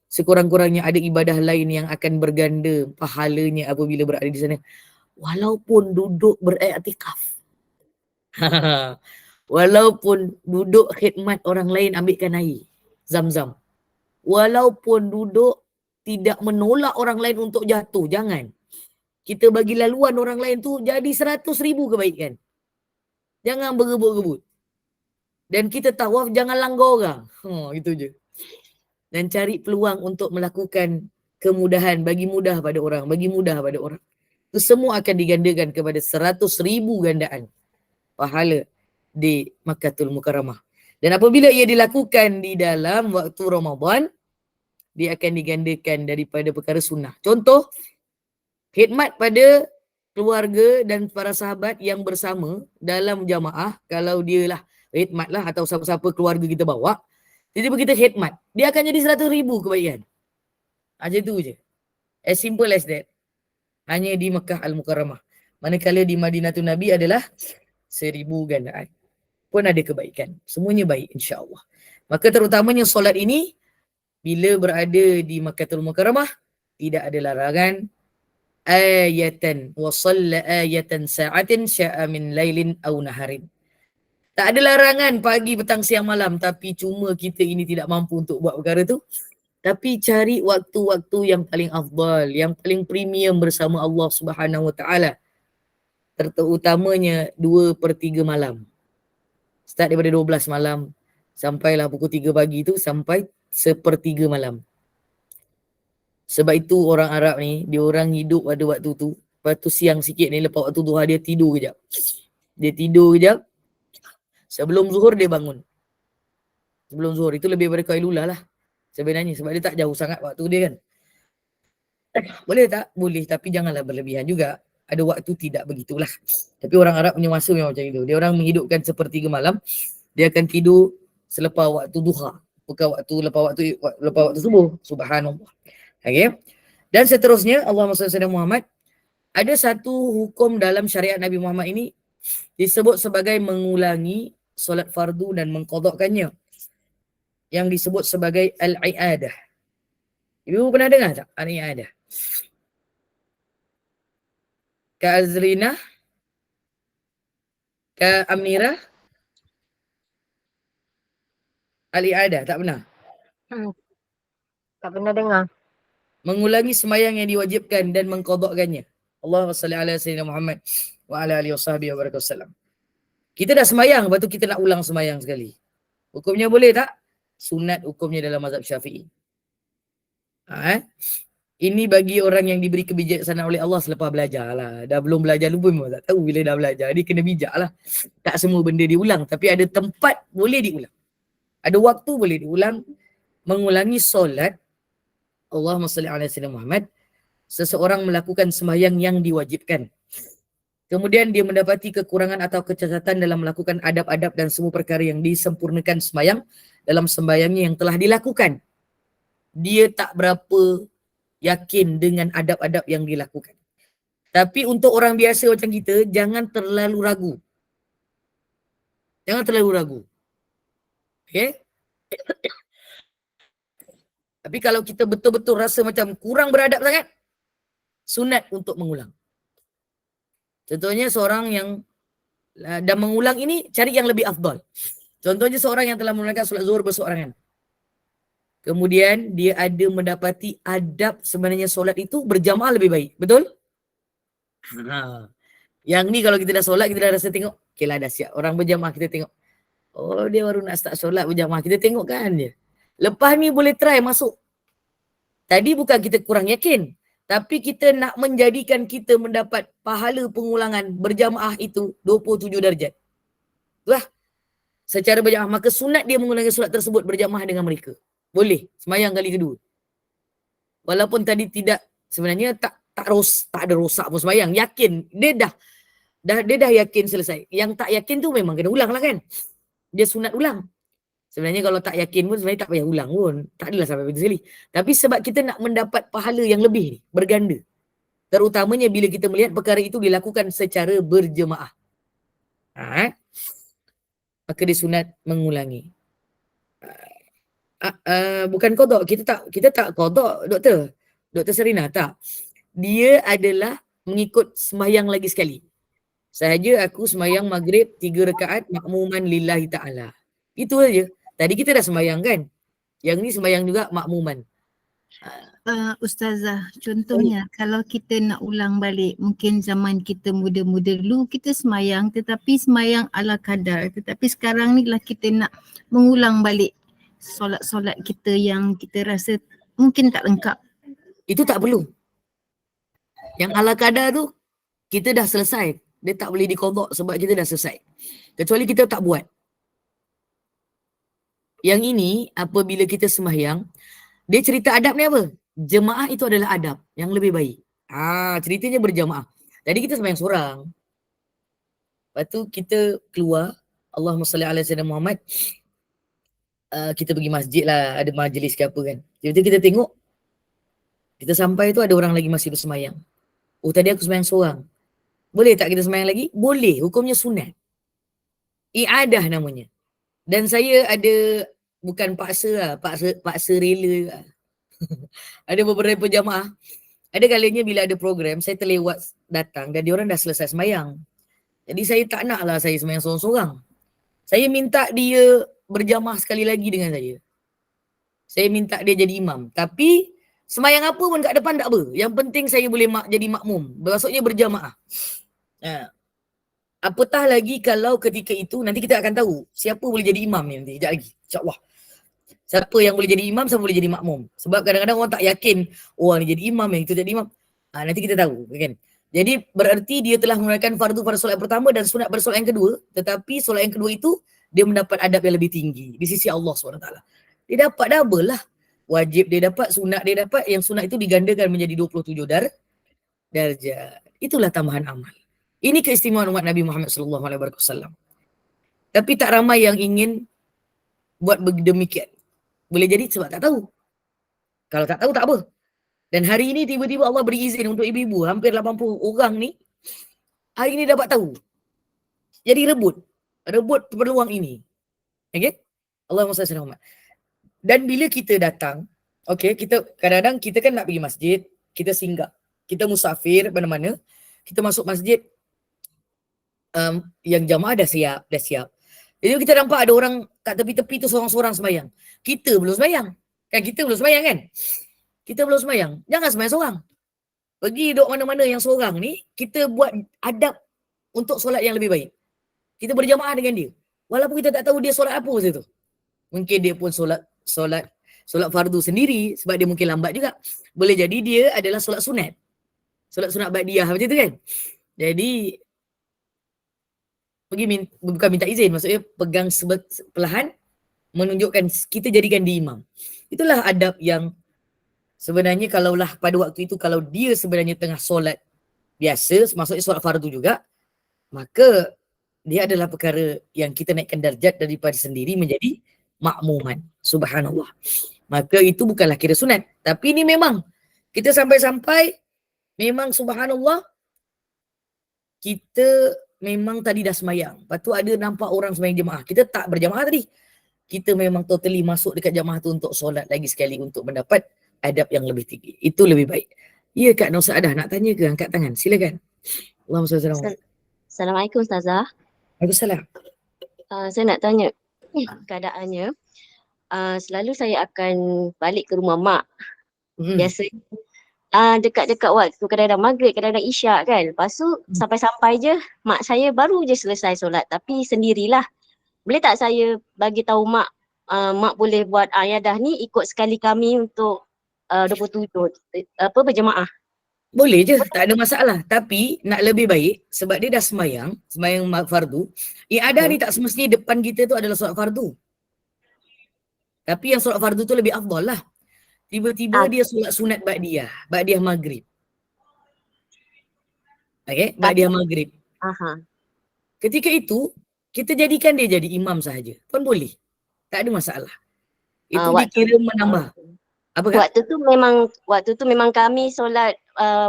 Sekurang-kurangnya ada ibadah lain yang akan berganda pahalanya apabila berada di sana. Walaupun duduk beriktikaf. Walaupun duduk khidmat orang lain ambilkan air. Zam-zam. Walaupun duduk tidak menolak orang lain untuk jatuh. Jangan. Kita bagi laluan orang lain tu jadi 100,000 kebaikan. Jangan berebut-rebut. Dan kita tawaf jangan langgar orang. Itu je. Dan cari peluang untuk melakukan kemudahan. Bagi mudah pada orang. itu semua akan digandakan kepada 100,000 gandaan pahala di Makkahul Mukarramah. Dan apabila ia dilakukan di dalam waktu Ramadan, dia akan digandakan daripada perkara sunnah. Contoh, khidmat pada keluarga dan para sahabat yang bersama dalam jamaah, kalau dia lah khidmat lah atau siapa-siapa keluarga kita bawa, jadi kita khidmat, dia akan jadi 100,000 kebaikan. Macam tu je. As simple as that. Hanya di Makkah Al-Mukarramah. Manakala di Madinatul Nabi adalah 1,000 gandaan. Pun ada kebaikan. Semuanya baik insya-Allah. Maka terutamanya solat ini bila berada di Makkahul Mukarramah tidak ada larangan ayatan wa shalla ayatan sa'atin sya'a min lailin aw naharin. Tak ada larangan pagi, petang, siang, malam, tapi cuma kita ini tidak mampu untuk buat perkara tu. Tapi cari waktu-waktu yang paling afdal, yang paling premium bersama Allah Subhanahu Wa Taala. Terutamanya 2/3 malam. Start daripada 12 malam sampailah pukul 3 pagi tu sampai 1/3 malam. Sebab itu orang Arab ni, dia orang hidup pada waktu tu. Lepas tu siang sikit ni, lepas waktu duha dia tidur kejap. Dia tidur kejap. Sebelum zuhur dia bangun. Sebelum zuhur itu lebih daripada Qailulah lah. Sebenarnya sebab dia tak jauh sangat waktu dia kan. Boleh tak? Boleh, tapi janganlah berlebihan juga. Ada waktu tidak begitulah. Tapi orang Arab punya masa memang macam itu. Dia orang menghidupkan 1/3 malam. Dia akan tidur selepas waktu duha. Bukan lepas waktu subuh. Subhanallah. Okay. Dan seterusnya Allahumma salli ala Muhammad. Ada satu hukum dalam syariat Nabi Muhammad ini disebut sebagai mengulangi solat fardu dan mengqadakkannya, yang disebut sebagai al-i'adah. Ibu pernah dengar tak al-i'adah? Kak Azrina? Kak Amnira? Al-i'adah, tak pernah? Tak pernah dengar. Mengulangi sembahyang yang diwajibkan dan mengqadakkannya. Allahumma salli ala sayyidina Muhammad wa ala alihi wasahbihi wa barakatuh. Kita dah sembahyang, lepas tu kita nak ulang sembahyang sekali. Hukumnya boleh tak? Sunat hukumnya dalam mazhab Syafi'i. Ini bagi orang yang diberi kebijaksanaan oleh Allah selepas belajar lah. Dah belum belajar lupa memang tak tahu bila dah belajar. Dia kena bijak lah. Tak semua benda diulang. Tapi ada tempat boleh diulang. Ada waktu boleh diulang. Mengulangi solat. Allahumma salli ala sayyidina Muhammad. Seseorang melakukan sembahyang yang diwajibkan. Kemudian dia mendapati kekurangan atau kecacatan dalam melakukan adab-adab dan semua perkara yang disempurnakan sembahyang dalam sembahyangnya yang telah dilakukan. Dia tak berapa yakin dengan adab-adab yang dilakukan. Tapi untuk orang biasa macam kita, jangan terlalu ragu. Jangan terlalu ragu. Okay? Tapi kalau kita betul-betul rasa macam kurang beradab sangat, sunat untuk mengulang. Contohnya seorang yang dah mengulang ini, cari yang lebih afdal. Contohnya seorang yang telah menunaikan solat zuhur berseorangan. Kemudian dia ada mendapati adab sebenarnya solat itu berjamaah lebih baik. Betul? Yang ni kalau kita dah solat, kita dah rasa tengok, okay lah dah siap. Orang berjamaah kita tengok. Oh dia baru nak start solat berjamaah. Kita tengok kan dia. Lepas ni boleh try masuk. Tadi bukan kita kurang yakin. Tapi kita nak menjadikan kita mendapat pahala pengulangan berjamaah itu 27 darjat. Itulah. Secara berjamaah. Maka sunat dia mengulangi solat tersebut berjamaah dengan mereka. Boleh. Sembahyang kali kedua. Walaupun tadi tidak, sebenarnya tak ada rosak pun sembahyang. Yakin. Dia dah yakin selesai. Yang tak yakin tu memang kena ulang lah kan. Dia sunat ulang. Sebenarnya kalau tak yakin pun sebenarnya tak payah ulang pun. Tak adalah sampai begitu sekali. Tapi sebab kita nak mendapat pahala yang lebih ni, berganda. Terutamanya bila kita melihat perkara itu dilakukan secara berjemaah. Maka dia sunat mengulangi. Bukan qada, kita tak qada, Doktor Serina, tak. Dia adalah mengikut sembahyang lagi sekali. Sahaja aku sembahyang maghrib 3 rakaat makmuman lillahi ta'ala. Itu aja. Tadi kita dah sembahyang kan? Yang ni sembahyang juga makmuman. Ustazah, contohnya kalau kita nak ulang balik, mungkin zaman kita muda-muda dulu kita sembahyang tetapi sembahyang ala kadar. Tetapi sekarang ni lah kita nak mengulang balik solat-solat kita yang kita rasa mungkin tak lengkap. Itu tak perlu. Yang ala kadar tu kita dah selesai. Dia tak boleh diqadha sebab kita dah selesai. Kecuali kita tak buat. Yang ini apabila kita sembahyang, dia cerita adab ni apa? Jemaah itu adalah adab yang lebih baik. Ceritanya berjamaah. Jadi kita sembahyang seorang. Lepas tu kita keluar, Allahumma salli ala sayyidina Muhammad. Kita pergi masjid lah, ada majlis ke apa kan. Jadi kita tengok, kita sampai tu ada orang lagi masih bersemayang. Oh tadi aku sembahyang seorang. Boleh tak kita sembahyang lagi? Boleh, hukumnya sunat. I'adah namanya. Dan saya ada, bukan paksa lah, paksa rela lah. Ada beberapa jamaah, ada kalanya bila ada program, saya terlewat datang dan diorang dah selesai sembahyang. Jadi saya tak nak lah saya sembahyang seorang-seorang. Saya minta dia berjamaah sekali lagi dengan saya. Saya minta dia jadi imam. Tapi sembahyang apa pun kat depan tak apa. Yang penting saya boleh jadi makmum. Maksudnya berjamaah. Apatah lagi kalau ketika itu nanti kita akan tahu siapa boleh jadi imam ni nanti. Sekejap lagi. InsyaAllah. Siapa yang boleh jadi imam, siapa boleh jadi makmum. Sebab kadang-kadang orang tak yakin, orang ni jadi imam, yang itu jadi imam. Nanti kita tahu. Kan? Jadi berarti dia telah menunaikan fardu pada solat pertama dan sunat pada solat yang kedua. Tetapi solat yang kedua itu, dia mendapat adab yang lebih tinggi di sisi Allah SWT. Dia dapat double lah. Wajib dia dapat, sunat dia dapat. Yang sunat itu digandakan menjadi 27 darjat. Itulah tambahan amal. Ini keistimewaan umat Nabi Muhammad SAW. Tapi tak ramai yang ingin buat demikian. Boleh jadi sebab tak tahu. Kalau tak tahu tak apa. Dan hari ini tiba-tiba Allah beri izin untuk ibu-ibu. Hampir 80 orang ni. Hari ini dapat tahu. Jadi rebut peluang ini. Okay? Allahumma salli ala Muhammad. Dan bila kita datang, okay, kita kadang-kadang kita kan nak pergi masjid, kita singgah. Kita musafir mana-mana, kita masuk masjid, yang jamaah dah siap. Jadi kita nampak ada orang kat tepi-tepi tu seorang-seorang sembahyang. Kita belum sembahyang. Kita belum sembahyang. Jangan sembahyang seorang. Pergi duduk mana-mana yang seorang ni, kita buat adab untuk solat yang lebih baik. Kita berjamaah dengan dia. Walaupun kita tak tahu dia solat apa masa tu. Mungkin dia pun solat fardu sendiri sebab dia mungkin lambat juga. Boleh jadi dia adalah solat sunat. Solat sunat ba'diyah macam tu kan. Jadi bukan minta izin, maksudnya pegang perlahan menunjukkan kita jadikan dia imam. Itulah adab yang sebenarnya kalaulah pada waktu itu kalau dia sebenarnya tengah solat biasa, maksudnya solat fardu juga, maka dia adalah perkara yang kita naikkan darjat daripada sendiri menjadi makmuman. Subhanallah. Maka itu bukanlah kira sunat. Tapi ini memang kita sampai-sampai memang subhanallah kita memang tadi dah semayang. Lepas tu ada nampak orang semayang jemaah. Kita tak berjemaah tadi. Kita memang totally masuk dekat jemaah tu untuk solat lagi sekali untuk mendapat adab yang lebih tinggi. Itu lebih baik. Ya Kak Nusaadah nak tanya ke? Angkat tangan. Silakan. Allahumma. Assalamualaikum Ustazah. Waalaikumsalam. Saya nak tanya keadaannya. Selalu saya akan balik ke rumah mak. Biasanya dekat-dekat waktu kadang-kadang maghrib, kadang-kadang isyak kan. Lepas tu sampai-sampai je mak saya baru je selesai solat tapi sendirilah. Boleh tak saya bagi tahu mak, mak boleh buat ayadah ni ikut sekali kami untuk 27 berjemaah? Boleh je, tak ada masalah. Tapi nak lebih baik sebab dia dah sembahyang fardu. I'adah ni tak semestinya depan kita tu adalah solat fardu. Tapi yang solat fardu tu lebih afdal lah. Tiba-tiba dia solat sunat ba'diyah maghrib. Okay, ba'diyah maghrib. Ketika itu, kita jadikan dia jadi imam sahaja. Pun boleh. Tak ada masalah. Itu dikira menambah. Apa kak? Waktu tu memang kami solat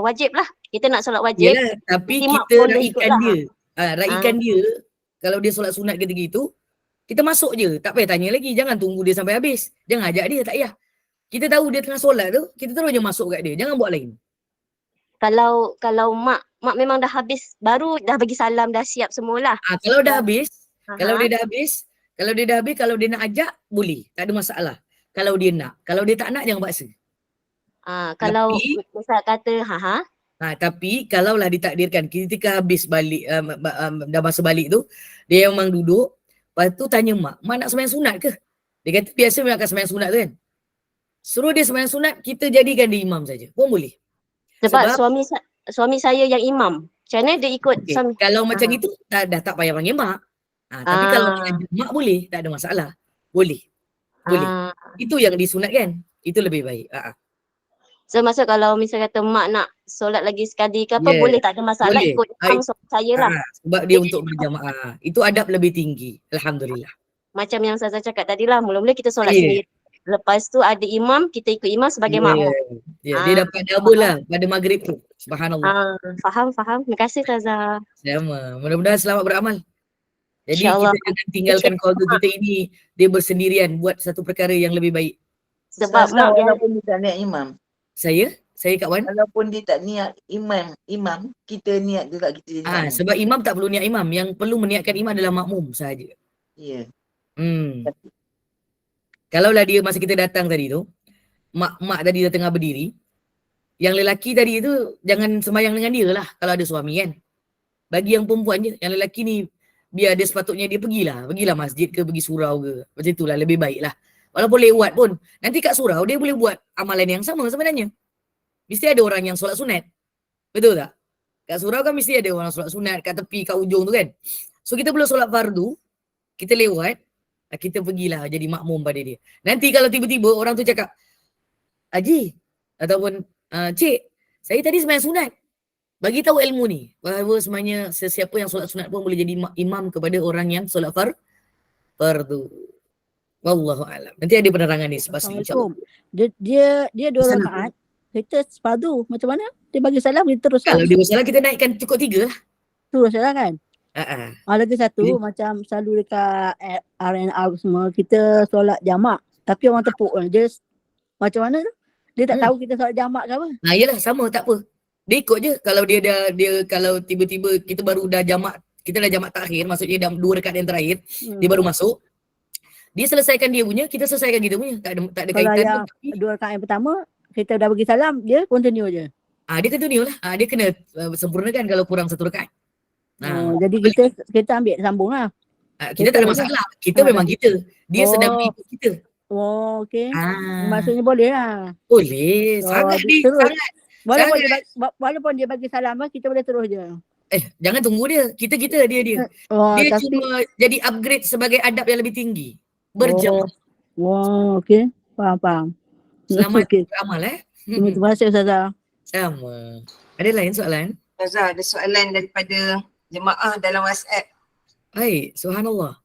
wajib lah. Kita nak solat wajib. Yalah, tapi kita raikan dia. Raikan dia. Kalau dia solat sunat ketika itu, kita masuk je. Tak payah tanya lagi. Jangan tunggu dia sampai habis. Jangan ajak dia, tak payah. Kita tahu dia tengah solat tu, kita terus je masuk kat dia. Jangan buat lain. Kalau mak memang dah habis, baru dah bagi salam, dah siap semualah. Kalau dah habis, kalau dia dah habis, kalau dia nak ajak, boleh. Tak ada masalah. Kalau dia nak. Kalau dia tak nak, jangan paksa. Kalau misal kata, tapi kalaulah ditakdirkan, ketika habis balik, dah masa balik tu, dia memang duduk, lepas tu tanya mak nak sembahyang sunat ke? Dia kata biasa memang akan sembahyang sunat tu kan. Suruh dia sembahyang sunat, kita jadikan dia imam saja. Pun boleh. Sebab suami saya yang imam. Macam mana dia ikut Okay. suami? Kalau macam itu dah tak payah panggil mak. Tapi kalau nak mak boleh, tak ada masalah. Boleh. Boleh. Itu yang disunatkan. Itu lebih baik. So maksud kalau misal kata mak nak solat lagi sekali ke apa, Yeah. boleh, tak ada masalah, Boleh. ikut imam solat saya lah. Sebab dia untuk berjamaah. Itu adab lebih tinggi. Alhamdulillah. Macam yang Ustazah cakap tadi lah, mula-mula kita solat Yeah. sendiri. Lepas tu ada imam, kita ikut imam sebagai makmum. Dia dapat double lah pada maghrib tu. Subhanallah. Faham. Terima kasih Ustazah. Sama. Mudah-mudahan selamat beramal. Jadi InsyaAllah. kita jangan tinggalkan keluarga kita ini dia bersendirian buat satu perkara yang lebih baik. Sebab Ustazah, mak dia walaupun dia tak niat imam, Saya Kak Wan. walaupun dia tak niat imam, kita niat juga kita jadi makmum. Sebab imam tak perlu niat imam. Yang perlu meniatkan imam adalah makmum sahaja. Ya. Kalau lah dia masa kita datang tadi tu, mak tadi dah tengah berdiri, yang lelaki tadi tu jangan sembahyang dengan dia lah kalau ada suami kan. Bagi yang perempuan je, yang lelaki ni biar dia sepatutnya dia pergilah masjid ke, pergi surau ke. Macam itulah lebih baik lah. Walaupun lewat pun, nanti kat surau dia boleh buat amalan yang sama sebenarnya. Mesti ada orang yang solat sunat. Betul tak? Kat surau kan mesti ada orang solat sunat kat tepi, kat ujung tu kan. So kita belum solat fardu, kita lewat, kita pergilah jadi makmum pada dia. Nanti kalau tiba-tiba orang tu cakap, Haji, ataupun Cik, saya tadi sembahyang sunat. Bagi tahu ilmu ni, bahawa sebenarnya sesiapa yang solat sunat pun boleh jadi imam kepada orang yang solat fardu. Wallahu a'lam. Nanti ada penerangan ni sepasti insya-Allah. Dia 2 rakaat, kita fardu. Macam mana? Dia bagi salam, kita terus. Kalau dia bersalah kita naikkan cukup 3 lah. Terus salah kan? Lagi satu, Jadi, macam selalu dekat RNR semua, kita solat jamak. Tapi orang tepuk dia macam mana tu? Dia tak tahu kita solat jamak ke apa? Yalah sama, tak apa. Dia ikut je. Kalau dia kalau tiba-tiba kita baru dah jamak, kita dah jamak takhir, maksudnya dah 2 rakaat yang terakhir, dia baru masuk. Dia selesaikan dia punya, kita selesaikan kita punya. Tak ada Kalau kaitan yang pun. 2 rakaat yang pertama, kita dah bagi salam, dia continue je. Dia continue lah. Dia kena sempurnakan kalau kurang 1 rakaat. Jadi kita ambil sambung lah. Kita tak ada masalah. Kita memang kita. Dia sedang ikut kita. Oh, okey. Maksudnya boleh lah. Boleh. Sangat ni. terus. Sangat. Walaupun dia bagi salam, kita boleh terus je. Jangan tunggu dia. Kita, dia. Dia cuma jadi upgrade sebagai adab yang lebih tinggi. Berjamaah. Okey. Faham. Selamat beramal Terima kasih Ustazah. Sama. Ada lain soalan? Ustazah, ada soalan daripada jemaah dalam WhatsApp. Hai, subhanallah.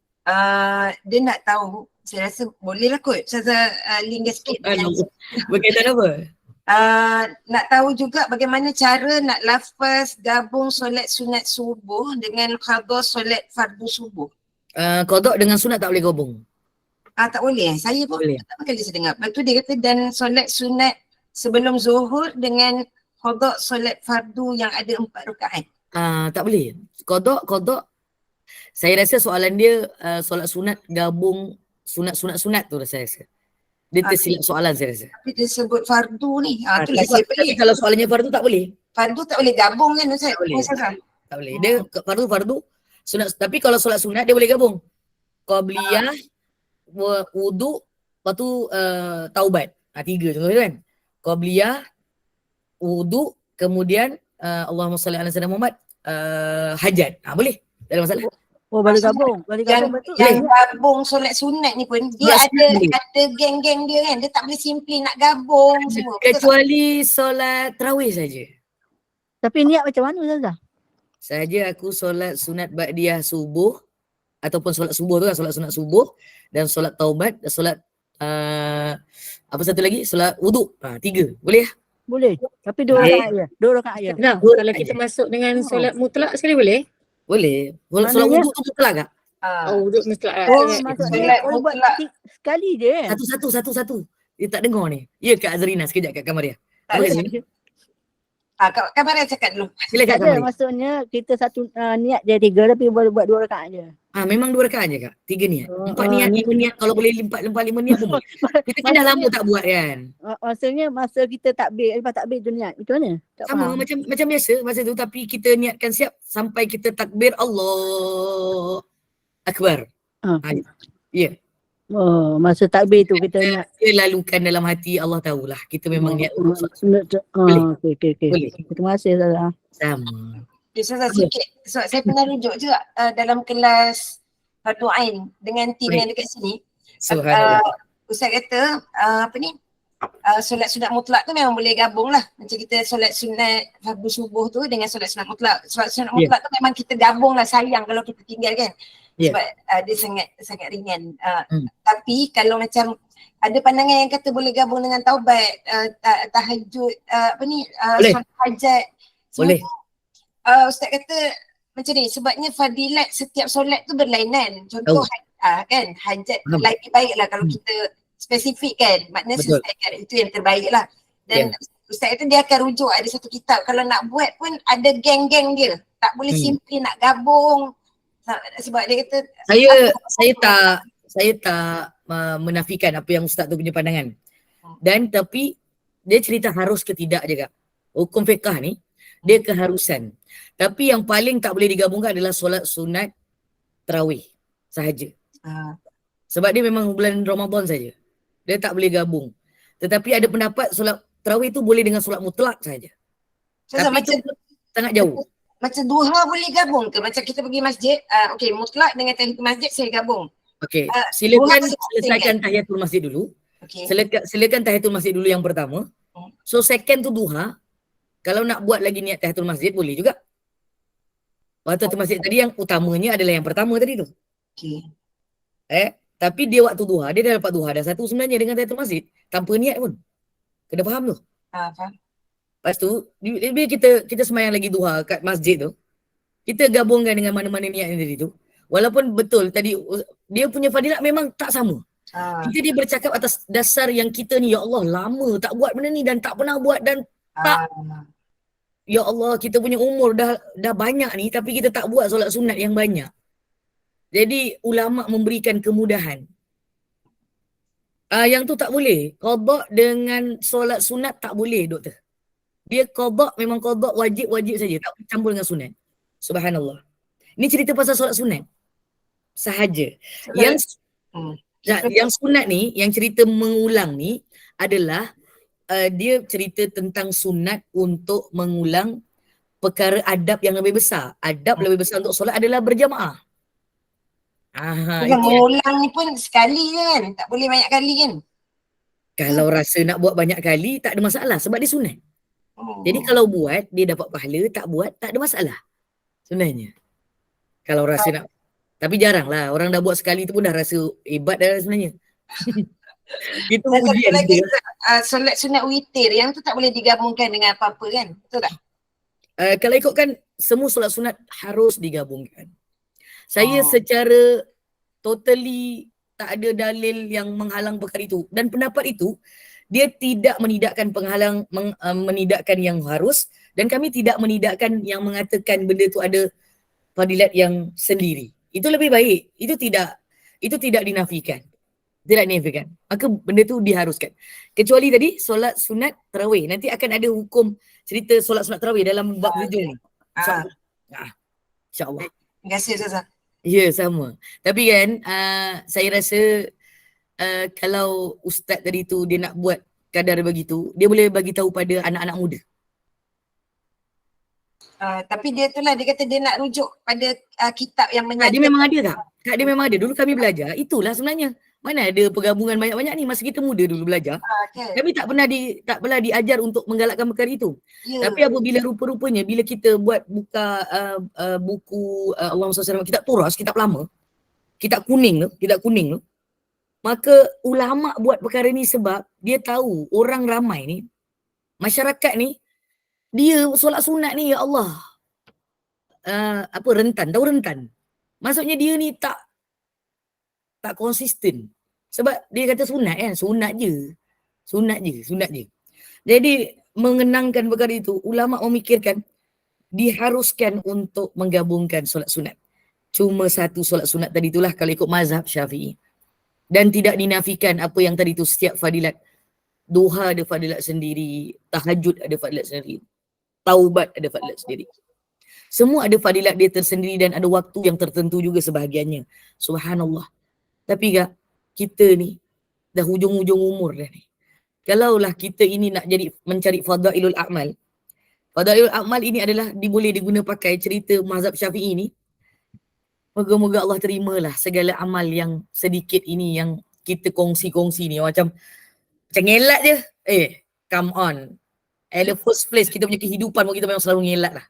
Dia nak tahu, saya rasa boleh lah kot Ustazah link dia sikit. Berkaitan apa? Nak tahu juga bagaimana cara nak lafaz gabung solat sunat subuh dengan qada solat fardu subuh. Qada dengan sunat tak boleh gabung. Tak boleh. Saya pun pertama kali saya dengar. Lepas tu dia kata dan solat sunat sebelum zuhur dengan qada solat fardu yang ada 4 rakaat. Tak boleh. Qada saya rasa soalan dia solat sunat gabung sunat tu saya rasa. Dia tersilap soalan saya rasa. Tapi dia sebut fardu ni. Itulah saya Tapi kalau soalannya fardu tak boleh. Fardu tak boleh gabung kan Ustaz? Tak boleh. Tak boleh. Dia fardu sunat. Tapi kalau solat sunat dia boleh gabung. Qabliyah, wudu, lepas tu taubat. 3 contoh kan. Qabliyah, wudu, kemudian Allahumma salli ala sayyidina Muhammad, hajat. Boleh. Tak ada masalah. Boleh gabung. Betul. Yang gabung solat sunat ni pun dia ada geng-geng dia kan. Dia tak boleh simply nak gabung semua. Kecuali solat tarawih saja. Tapi niat macam mana Ustazah? Saja aku solat sunat ba'diyah subuh ataupun solat subuh tu kan, solat sunat subuh dan solat taubat, solat apa satu lagi? Solat wudu. 3. Boleh ya? Boleh. Tapi 2 rakaat je. 2 rakaat je. Nah, kalau kita masuk dengan solat mutlak sekali boleh? Boleh. Solat wudu tu mutlak tak? Wudu mutlak. Maksudnya boleh buat sekali je. Satu. Dia tak dengar ni. Ya Kak Azrina sekejap kat kamar dia. Boleh. Kak Maria cakap dulu. Silakan Kak Ada, Maria. maksudnya kita satu niat je 3 tapi boleh buat 2 rakaat je. Memang 2 rakaat je Kak. 3 niat. 4 niat, 5 niat. Kalau boleh 4, 5 niat pun boleh. Kita kan dah lama tak buat kan. Maksudnya masa kita takbir, lepas takbir tu niat. Macam mana? Tak Sama faham. macam biasa masa tu, tapi kita niatkan siap sampai kita takbir Allah Akbar. Ya. Masa takbir tu kita niat. Dia lalukan dalam hati, Allah tahulah. Kita memang niat untuk solat. Okey. Boleh. Terima kasih Ustazah. Sama. Ustazah sikit. Sebab saya pernah rujuk juga dalam kelas Fardu Ain dengan tim Baik. yang dekat sini. Subhanallah. Ustaz kata solat sunat mutlak tu memang boleh gabung lah. Macam kita solat sunat fardu subuh tu dengan solat sunat mutlak. Solat sunat mutlak tu memang kita gabung lah, sayang kalau kita tinggal kan. Sebab dia sangat ringan. Tapi kalau macam ada pandangan yang kata boleh gabung dengan taubat, tahajud, solat hajat. Boleh. Ustaz kata macam ni, sebabnya fadilat setiap solat tu berlainan. Contoh kan, hajat lagi baik lah kalau kita spesifik kan, maknanya selesaikan itu yang terbaik lah. Dan Ustaz kata dia akan rujuk ada satu kitab, kalau nak buat pun ada geng-geng dia, tak boleh simply nak gabung. Sebab dia kata saya tak menafikan apa yang Ustaz tu punya pandangan. Dan tapi dia cerita harus ke tidak je Kak. Hukum fiqah ni dia keharusan. Tapi yang paling tak boleh digabungkan adalah solat sunat tarawih sahaja. Sebab dia memang bulan Ramadan saja. Dia tak boleh gabung. Tetapi ada pendapat solat tarawih tu boleh dengan solat mutlak saja. Tapi macam itu sangat jauh. Macam duha boleh gabung ke? Macam kita pergi masjid, okey, mutlak dengan tahiyatul masjid saya gabung. Okey, silakan selesaikan tahiyatul masjid dulu. Okay. Silakan tahiyatul masjid dulu yang pertama. So second tu duha. Kalau nak buat lagi niat tahiyatul masjid boleh juga. Tahiyatul masjid tadi yang utamanya adalah yang pertama tadi tu. Okey. Tapi dia waktu duha, dia dah dapat duha dah satu sebenarnya dengan tahiyatul masjid tanpa niat pun. Kena faham tu. Faham. Lepas tu, bila kita semayang lagi duha kat masjid tu, kita gabungkan dengan mana-mana niat yang tadi tu. Walaupun betul tadi dia punya fadilat memang tak sama. Dia bercakap atas dasar yang kita ni, ya Allah lama tak buat benda ni dan tak pernah buat dan tak. Ya Allah, kita punya umur dah banyak ni tapi kita tak buat solat sunat yang banyak. Jadi ulama memberikan kemudahan. Yang tu tak boleh. Qada dengan solat sunat tak boleh doktor. Dia qada memang qada wajib saja, tak boleh campur dengan sunat. Subhanallah. Ini cerita pasal solat sunat sahaja. Yang sunat ni, yang cerita mengulang ni adalah dia cerita tentang sunat untuk mengulang perkara adab yang lebih besar. Adab lebih besar untuk solat adalah berjamaah. Mengulang ni pun sekali kan, tak boleh banyak kali kan. Kalau rasa nak buat banyak kali tak ada masalah sebab dia sunat. Jadi kalau buat dia dapat pahala, tak buat tak ada masalah sebenarnya. Kalau rasa nak, tapi jarang lah orang dah buat sekali tu pun dah rasa hebat dah sebenarnya. Itu ujian lagi solat sunat witir yang tu tak boleh digabungkan dengan apa-apa kan, betul tak? Kalau ikutkan semua solat sunat harus digabungkan. Saya secara totally tak ada dalil yang menghalang perkara itu, dan pendapat itu dia tidak menidakkan menidakkan yang harus, dan kami tidak menidakkan yang mengatakan benda tu ada fadilat yang sendiri. Itu lebih baik. Itu tidak dinafikan. Tidak dinafikan. Maka benda tu diharuskan. Kecuali tadi solat sunat tarawih. Nanti akan ada hukum cerita solat sunat tarawih dalam bab hujung ni. InsyaAllah. Terima kasih Ustazah. Ya, sama. Tapi kan saya rasa kalau ustaz tadi tu dia nak buat kadar begitu, dia boleh bagi tahu pada anak-anak muda. Tapi dia tu lah, dia kata dia nak rujuk pada kitab yang menyatakan. Dia memang ada tak? Kak, dia memang ada. Dulu kami belajar, itulah sebenarnya. Mana ada pergabungan banyak-banyak ni, masa kita muda dulu belajar. Kami tak pernah diajar untuk menggalakkan perkara itu. Tapi apabila rupa-rupanya, bila kita buka buku Allahumma salli alaihi, kitab Turas, kitab lama, kitab kuning tu, maka ulama buat perkara ni sebab dia tahu orang ramai ni, masyarakat ni, dia solat sunat ni, ya Allah, rentan, tahu rentan. Maksudnya dia ni tak konsisten. Sebab dia kata sunat kan, sunat je. Jadi mengenangkan perkara itu, ulama memikirkan diharuskan untuk menggabungkan solat sunat. Cuma satu solat sunat tadi itulah kalau ikut mazhab Syafi'i. Dan tidak dinafikan apa yang tadi itu, setiap fadilat. Duha ada fadilat sendiri, tahajud ada fadilat sendiri, taubat ada fadilat sendiri. Semua ada fadilat dia tersendiri dan ada waktu yang tertentu juga sebahagiannya. Subhanallah. Tapi Kak, kita ni dah hujung-hujung umur dah ni. Kalaulah kita ini nak jadi mencari fadailul a'mal, Fadailul Amal ini adalah boleh diguna pakai cerita mazhab Syafi'i ni. Moga-moga Allah terimalah segala amal yang sedikit ini yang kita kongsi-kongsi ni. Macam ngelak je. Come on. At the first place, kita punya kehidupan kita memang selalu ngelak lah.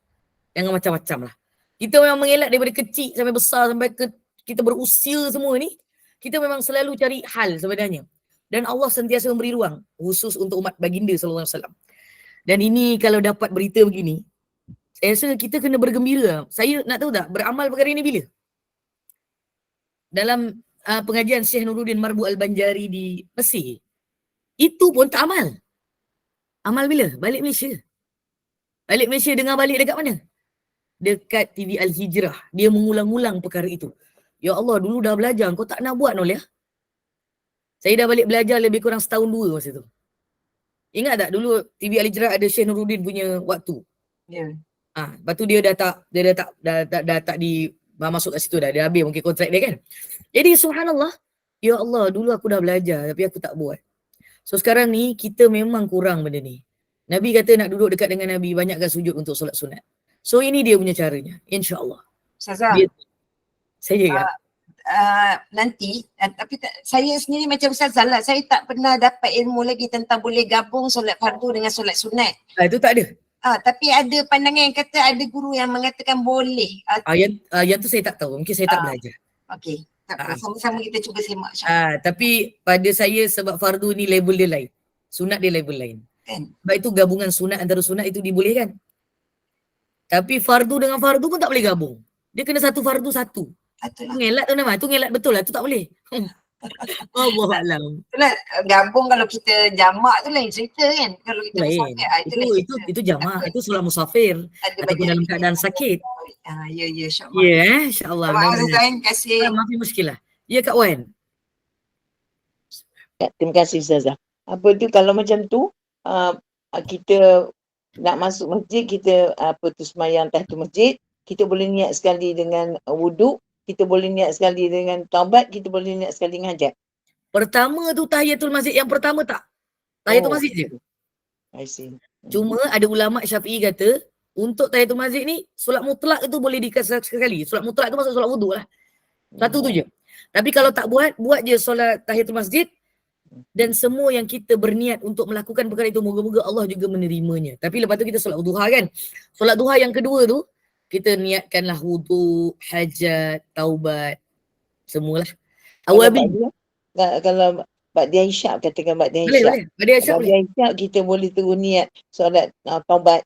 Jangan macam-macam lah. Kita memang mengelak daripada kecil sampai besar, sampai kita berusia semua ni. Kita memang selalu cari hal sebenarnya. Dan Allah sentiasa memberi ruang khusus untuk umat baginda sallallahu alaihi wasallam. Dan ini kalau dapat berita begini, saya rasa kita kena bergembira. Saya nak tahu tak, beramal perkara ini bila? Dalam pengajian Syekh Nuruddin Marbu Al-Banjari di Mesir. Itu pun tak amal. Amal bila? Balik Malaysia. Balik Malaysia dengar balik dekat mana? Dekat TV Al-Hijrah. Dia mengulang-ulang perkara itu. Ya Allah, dulu dah belajar. Kau tak nak buat Nol ya? Saya dah balik belajar lebih kurang setahun 2 masa tu. Ingat tak dulu TV Al-Hijrah ada Syekh Nuruddin punya waktu? Ya. Lepas tu dia dah tak masuk kat situ dah. Dia habis mungkin kontrak dia kan. Jadi subhanallah. Ya Allah, dulu aku dah belajar tapi aku tak buat. So sekarang ni kita memang kurang benda ni. Nabi kata nak duduk dekat dengan Nabi, banyakkan sujud untuk solat sunat. So ini dia punya caranya, insya-Allah. Ustazah, saya nanti tapi saya sendiri macam Ustazah lah, saya tak pernah dapat ilmu lagi tentang boleh gabung solat fardu dengan solat sunat. Itu tak ada. Tapi ada pandangan yang kata ada guru yang mengatakan boleh. Yang tu saya tak tahu, mungkin saya tak belajar. Okey. Tak apa, sama-sama kita cuba semak. Tapi pada saya sebab fardu ni label dia lain. Sunat dia label lain. Kan? Sebab itu gabungan sunat antara sunat itu dibolehkan. Tapi fardu dengan fardu pun tak boleh gabung. Dia kena satu fardu satu. Ngelak tu nama. Tu ngelak betul lah. Tu tak boleh. Allahuakbar. Itulah gabung kalau kita jamak tu lain cerita kan. Kalau kita lain. musafir. Itu jamak. Itu solat musafir. Ataupun dalam keadaan sakit. Ya, insyaAllah. Ya, insyaAllah. Terima kasih. Maafin muskilah. Ya Kak Wan. Terima kasih Ustazah. Apa tu kalau macam tu kita nak masuk masjid, kita sembahyang tahiyatul masjid, kita boleh niat sekali dengan wuduk, kita boleh niat sekali dengan taubat, kita boleh niat sekali dengan hajat. Pertama tu tahiyatul masjid, yang pertama tak. Tahiyatul masjid je. I see. Cuma ada ulama Syafi'i kata untuk tahiyatul masjid ni solat mutlak itu boleh dikasih sekali. Solat mutlak tu masuk solat wuduk lah. Satu tu je. Tapi kalau tak buat je solat tahiyatul masjid dan semua yang kita berniat untuk melakukan perkara itu, moga-moga Allah juga menerimanya. Tapi lepas tu kita solat duha kan. Solat duha yang kedua tu kita niatkanlah wuduk, hajat, taubat, semualah. Awabi. Kalau Ba'diyah Isyak, katakan Ba'diyah Isyak. Boleh. Ba'diyah Isyak kita boleh terus niat solat taubat,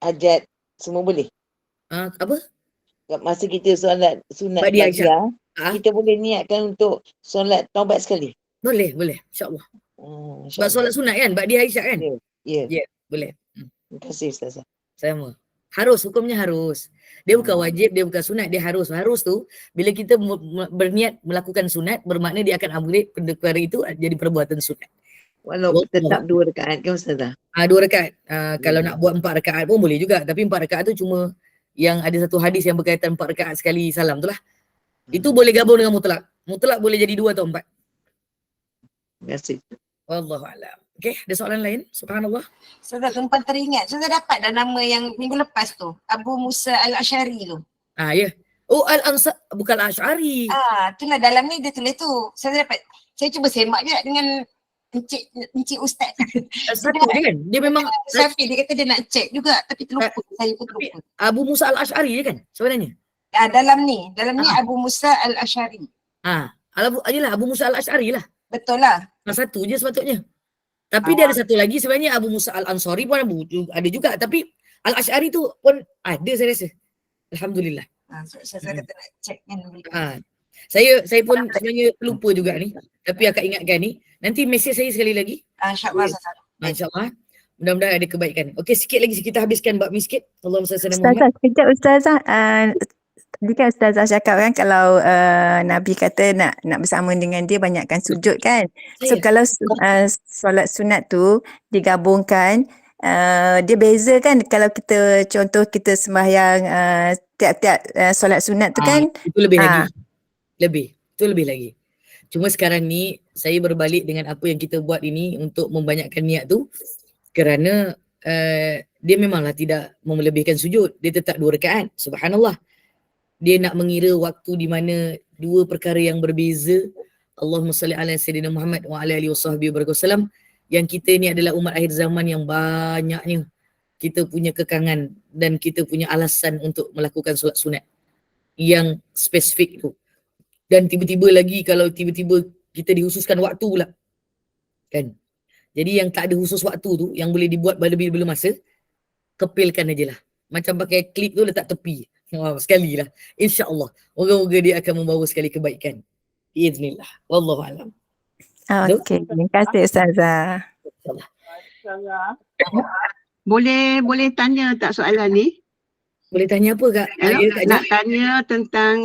hajat, semua boleh. Apa? Masa kita solat sunat Ba'diyah kita boleh niatkan untuk solat taubat sekali. Boleh, insya-Allah. Sebab solat sunat kan, Ba'diyah Isyak kan? Ya, boleh. Terima kasih Ustazah. Sama. Harus, hukumnya harus. Dia bukan wajib, dia bukan sunat, dia harus. Harus tu, bila kita berniat melakukan sunat, bermakna dia akan upgrade perkara itu jadi perbuatan sunat. Walaupun tetap 2 rakaat kan Ustazah? 2 rakaat. Kalau nak buat 4 rakaat pun boleh juga. Tapi 4 rakaat tu cuma yang ada satu hadis yang berkaitan 4 rakaat sekali salam tu lah. Itu boleh gabung dengan mutlak. Mutlak boleh jadi 2 atau 4. Terima kasih. Wallahualam. Okey, ada soalan lain? Subhanallah. Saya tumpang teringat. Saya dapat dah nama yang minggu lepas tu. Abu Musa Al-Ash'ari tu. Ya. Oh, Al-Ansar. Bukan Al-Ash'ari. Itulah dalam ni dia tulis tu. Saya cuba semak je dengan Encik Ustaz. Satu je kan? Dia memang Syafiq, dia kata dia nak check juga tapi terlupa. Saya pun terlupa. Abu Musa Al-Ash'ari je kan sebenarnya? Dalam ni Abu Musa Al-Ash'ari. Yelah, Abu Musa Al-Ash'ari lah. Betul lah. Satu je sepatutnya. Tapi dia ada satu lagi sebenarnya, Abu Musa Al-Ansari pun ada juga. Tapi Al-Ash'ari tu pun ada saya rasa. Alhamdulillah. Saya kata nak check kan. Saya pun sebenarnya lupa juga ni. Tapi akak ingatkan ni. Nanti mesej saya sekali lagi. InsyaAllah. InsyaAllah. Mudah-mudahan ada kebaikan. Okey, sikit lagi kita habiskan bab ni sikit. Allahumma salli ala Ustazah, Muhammad. sekejap Ustazah. Tadi kan Ustazah cakap kan kalau Nabi kata nak bersama dengan dia banyakkan sujud kan. So kalau solat sunat tu digabungkan, dia beza kan kalau kita contoh kita sembahyang tiap-tiap solat sunat tu kan. Itu lebih lagi. Itu lebih lagi. Cuma sekarang ni saya berbalik dengan apa yang kita buat ini untuk membanyakkan niat tu kerana dia memanglah tidak melebihkan sujud, dia tetap 2 rakaat. Subhanallah. Dia nak mengira waktu di mana dua perkara yang berbeza. Allahumma salli ala sayyidina Muhammad wa ala alihi wasallam, yang kita ni adalah umat akhir zaman yang banyaknya kita punya kekangan dan kita punya alasan untuk melakukan solat sunat yang spesifik tu. Dan tiba-tiba lagi kalau tiba-tiba kita dihususkan waktu pula. Kan? Jadi yang tak ada khusus waktu tu, yang boleh dibuat bila-bila masa, kepilkan aje lah. Macam pakai klip tu letak tepi. Sekali lah. InsyaAllah. Moga-moga dia akan membawa sekali kebaikan. Biiznillah. Wallahualam. Okey, terima kasih Ustazah. Boleh tanya tak soalan ni? Boleh tanya apa Kak? Nak tanya tentang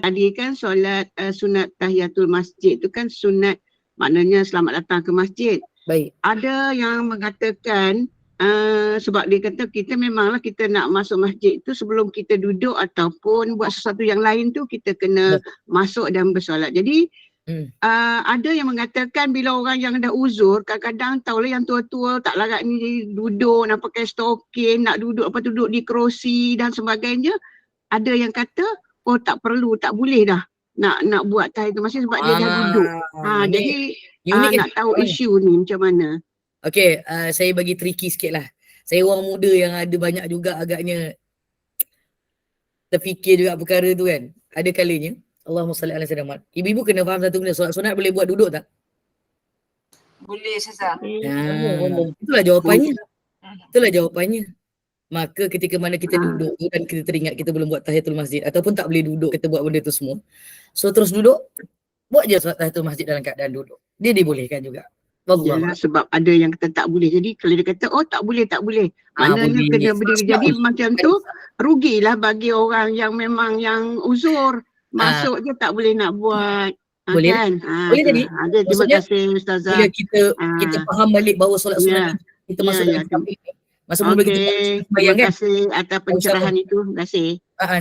tadi kan solat sunat tahiyatul masjid tu kan sunat, maknanya selamat datang ke masjid. Baik. Ada yang mengatakan sebab dia kata kita memanglah kita nak masuk masjid tu sebelum kita duduk ataupun buat sesuatu yang lain tu kita kena masuk dan bersolat. Jadi ada yang mengatakan bila orang yang dah uzur, kadang-kadang tahulah yang tua-tua tak larat ni duduk, nak pakai stokin, nak duduk duduk di kerusi dan sebagainya. Ada yang kata tak perlu, tak boleh dah nak buat tahiyatul masjid sebab dia dah duduk. Jadi nak tahu isu ni macam mana. Okey, saya bagi tricky sikit lah. Saya orang muda yang ada banyak juga agaknya terfikir juga perkara tu kan. Ada kalanya, Allahumma salli ala sayyidina Muhammad. Ibu-ibu kena faham satu benda, solat sunat boleh buat duduk tak? Boleh Ustazah. Itulah jawapannya. Itulah jawapannya. Maka ketika mana kita duduk tu dan kita teringat kita belum buat tahiyatul masjid ataupun tak boleh duduk, kita buat benda tu semua. So terus duduk, buat je solat tahiyatul masjid dalam keadaan duduk. Dia dibolehkan juga. Yalah, sebab ada yang kata tak boleh. Jadi kalau dia kata tak boleh. Maknanya kena berdiri. Jadi macam tu rugilah bagi orang yang memang yang uzur. Masuk je tak boleh nak buat. Boleh kan? boleh jadi. Terima kasih Ustazah. Bila kita faham balik bahawa solat sunat kita masuk dalam masa mula kita sembahyang kan. Terima kasih atas pencerahan itu. Terima kasih.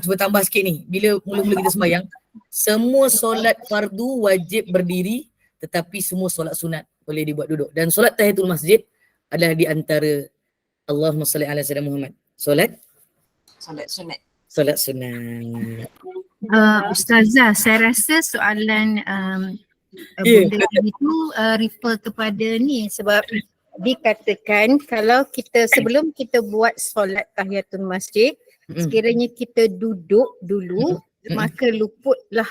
Cuba tambah sikit ni. Bila mula-mula kita sembahyang, semua solat fardu wajib berdiri, tetapi semua solat sunat boleh dibuat duduk. Dan solat tahiyatul masjid adalah di antara Allahumma salli ala sayyidina Muhammad. Solat sunat. Solat sunat. Ustazah, saya rasa soalan benda itu refer kepada ni sebab dikatakan kalau kita sebelum kita buat solat tahiyatul masjid, sekiranya kita duduk dulu, maka luputlah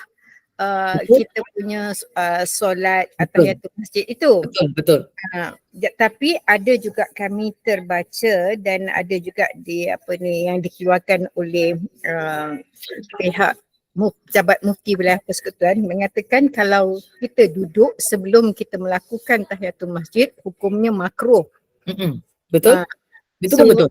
kita punya solat tahiyatul masjid itu. Betul. Tapi ada juga kami terbaca dan ada juga yang dikeluarkan oleh pihak Jabat Mufti Wilayah Persekutuan mengatakan kalau kita duduk sebelum kita melakukan tahiyatul masjid, hukumnya makruh. Betul. Betul.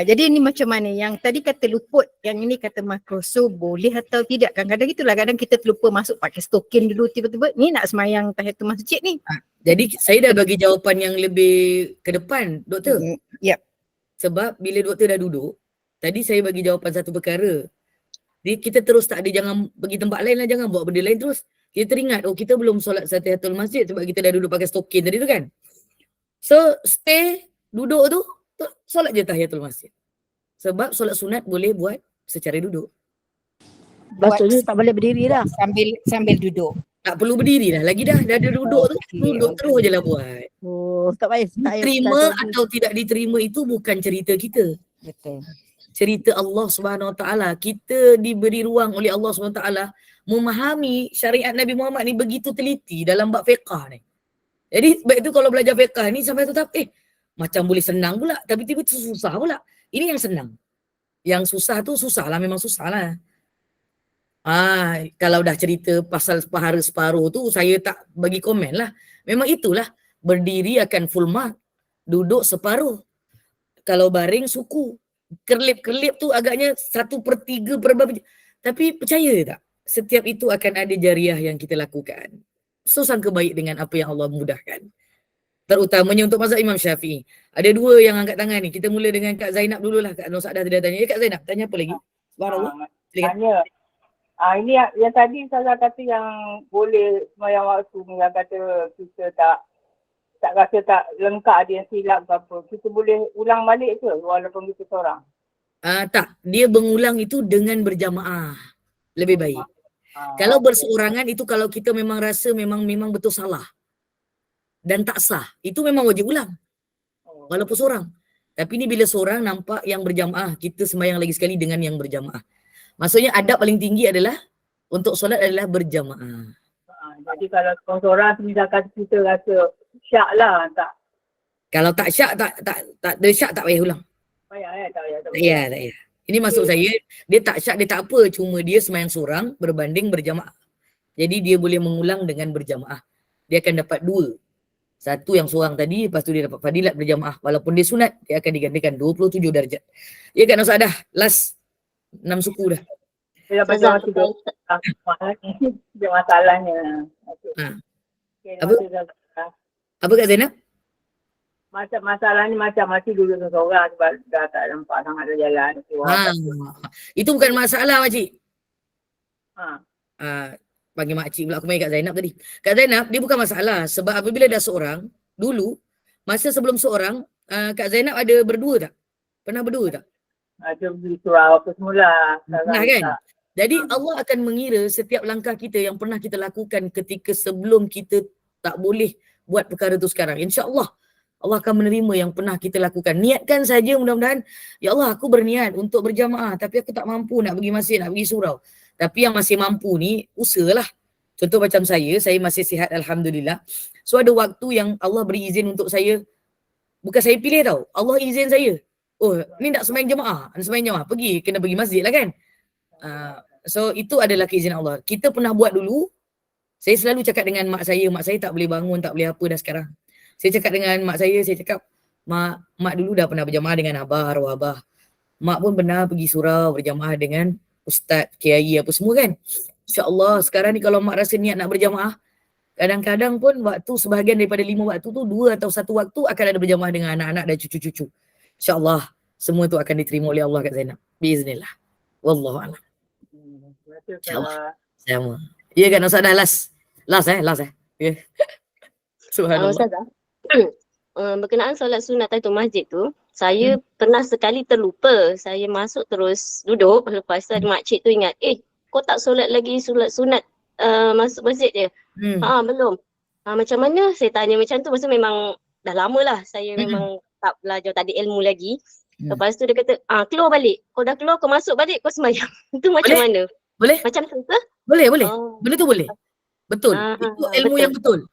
Jadi ini macam mana? Yang tadi kata luput, yang ini kata makruh. So boleh atau tidak? Kadang-kadang itulah, kadang kita terlupa masuk pakai stokin dulu tiba-tiba ni nak semayang tahiyatul masjid ni. Jadi saya dah bagi jawapan yang lebih ke depan, doktor. Yep. Sebab bila doktor dah duduk, tadi saya bagi jawapan satu perkara. Jadi kita terus tak ada, jangan pergi tempat lain lah, jangan buat benda lain terus. Kita teringat, kita belum solat tahiyatul masjid sebab kita dah duduk pakai stokin tadi tu kan. So stay, duduk tu, solat je tahiyatul masjid. Sebab solat sunat boleh buat secara duduk. Maksudnya tak boleh berdiri dah. Sambil duduk. Tak perlu berdiri dah. Lagi dah ada duduk tu. Duduk terus je lah buat. Tak payah. Diterima atau tidak diterima itu bukan cerita kita. Betul. Cerita Allah Subhanahu Wa Taala. Kita diberi ruang oleh Allah Subhanahu Wa Taala memahami syariat Nabi Muhammad ni begitu teliti dalam bab fiqah ni. Jadi sebab itu kalau belajar fiqah ni sampai tu macam boleh senang pula tapi tiba-tiba susah pula. Ini yang senang. Yang susah tu susah lah, memang susah lah. Kalau dah cerita pasal separuh tu saya tak bagi komen lah. Memang itulah, berdiri akan full mark, duduk separuh. Kalau baring suku, kerlip-kerlip tu agaknya 1/3 perbab. Tapi percaya tak? Setiap itu akan ada jariah yang kita lakukan. So sangka baik dengan apa yang Allah mudahkan. Terutamanya untuk mazhab Imam Syafi'i. Ada 2 yang angkat tangan ni. Kita mula dengan Kak Zainab dululah. Kak Nur Sa'dah tidak tanya. Kak Zainab, tanya apa lagi? Subhanallah. Tanya. Ini yang tadi saya kata yang boleh semayang waktu, yang kata kita tak tak rasa tak lengkap, ada yang silap ke apa, kita boleh ulang balik ke walaupun kita seorang? Tak, dia mengulang itu dengan berjamaah. Lebih baik. Kalau berseorangan itu kalau kita memang rasa memang betul salah dan tak sah, itu memang wajib ulang. Walaupun seorang. Tapi ni bila seorang nampak yang berjamaah, kita sembahyang lagi sekali dengan yang berjamaah. Maksudnya adab paling tinggi adalah untuk solat adalah berjamaah. Jadi kalau seorang misalkan kita rasa syak lah, tak Kalau tak syak, tak ada syak, tak payah ulang. payah tak payah. Tak payah. Ini maksud saya, dia tak syak, dia tak apa. Cuma dia sembahyang seorang berbanding berjamaah. Jadi dia boleh mengulang dengan berjamaah. Dia akan dapat 2. Satu yang seorang tadi, lepas tu dia dapat fadilat berjamaah. Walaupun dia sunat, dia akan digandakan 27 darjat. Ya kan Ustaz dah? Last 6 suku dah. Dia dapat dia masalahnya. Okay, Apa Kak Zainab? Macam masalah ni macam masih dulu seorang sebab dah tak nampak sangat ada jalan. Itu bukan masalah makcik. Ha. Bagi makcik pula, aku main Kak Zainab tadi. Kak Zainab, dia bukan masalah. Sebab apabila dah seorang, dulu, masa sebelum seorang, Kak Zainab ada berdua tak? Pernah berdua tak? Ada surau apa semula. Pernah kan? Jadi Allah akan mengira setiap langkah kita yang pernah kita lakukan ketika sebelum kita tak boleh buat perkara tu sekarang. InsyaAllah Allah akan menerima yang pernah kita lakukan. Niatkan saja mudah-mudahan, ya Allah aku berniat untuk berjamaah tapi aku tak mampu nak pergi masjid, nak pergi surau. Tapi yang masih mampu ni usahalah. Contoh macam saya masih sihat Alhamdulillah. So ada waktu yang Allah beri izin untuk saya, bukan saya pilih tau, Allah izin saya. Oh ni nak sembahyang jemaah, kena pergi masjid lah kan. So itu adalah keizinan Allah. Kita pernah buat dulu, saya selalu cakap dengan mak saya tak boleh bangun, tak boleh apa dah sekarang. Saya cakap dengan mak saya cakap, mak dulu dah pernah berjamaah dengan abah, arwah abah. Mak pun pernah pergi surau berjamaah dengan ustaz, kiai apa semua kan. InsyaAllah sekarang ni kalau mak rasa niat nak berjamaah, kadang-kadang pun waktu sebahagian daripada 5 waktu tu 2 atau 1 waktu akan ada berjamaah dengan anak-anak dan cucu-cucu. InsyaAllah semua tu akan diterima oleh Allah Kak Zainab. Biiznillah. Wallahu'alam. InsyaAllah. Sama. Ya kan Ustaz dah last. Last. Ya. Subhanallah. Ustazah, berkenaan solat sunat tahiyatul masjid tu, saya pernah sekali terlupa. Saya masuk terus duduk, lepas tu ada makcik tu ingat, kau tak solat lagi solat sunat masuk masjid je? Belum. Macam mana? Saya tanya macam tu, masa memang dah lama lah saya memang tak belajar, tak ada ilmu lagi. Lepas tu dia kata, keluar balik. Kau dah keluar, kau masuk balik, kau sembahyang. Itu macam mana? Boleh? Macam tu ke? Boleh. Benda tu boleh. Betul. Itu ilmu yang betul.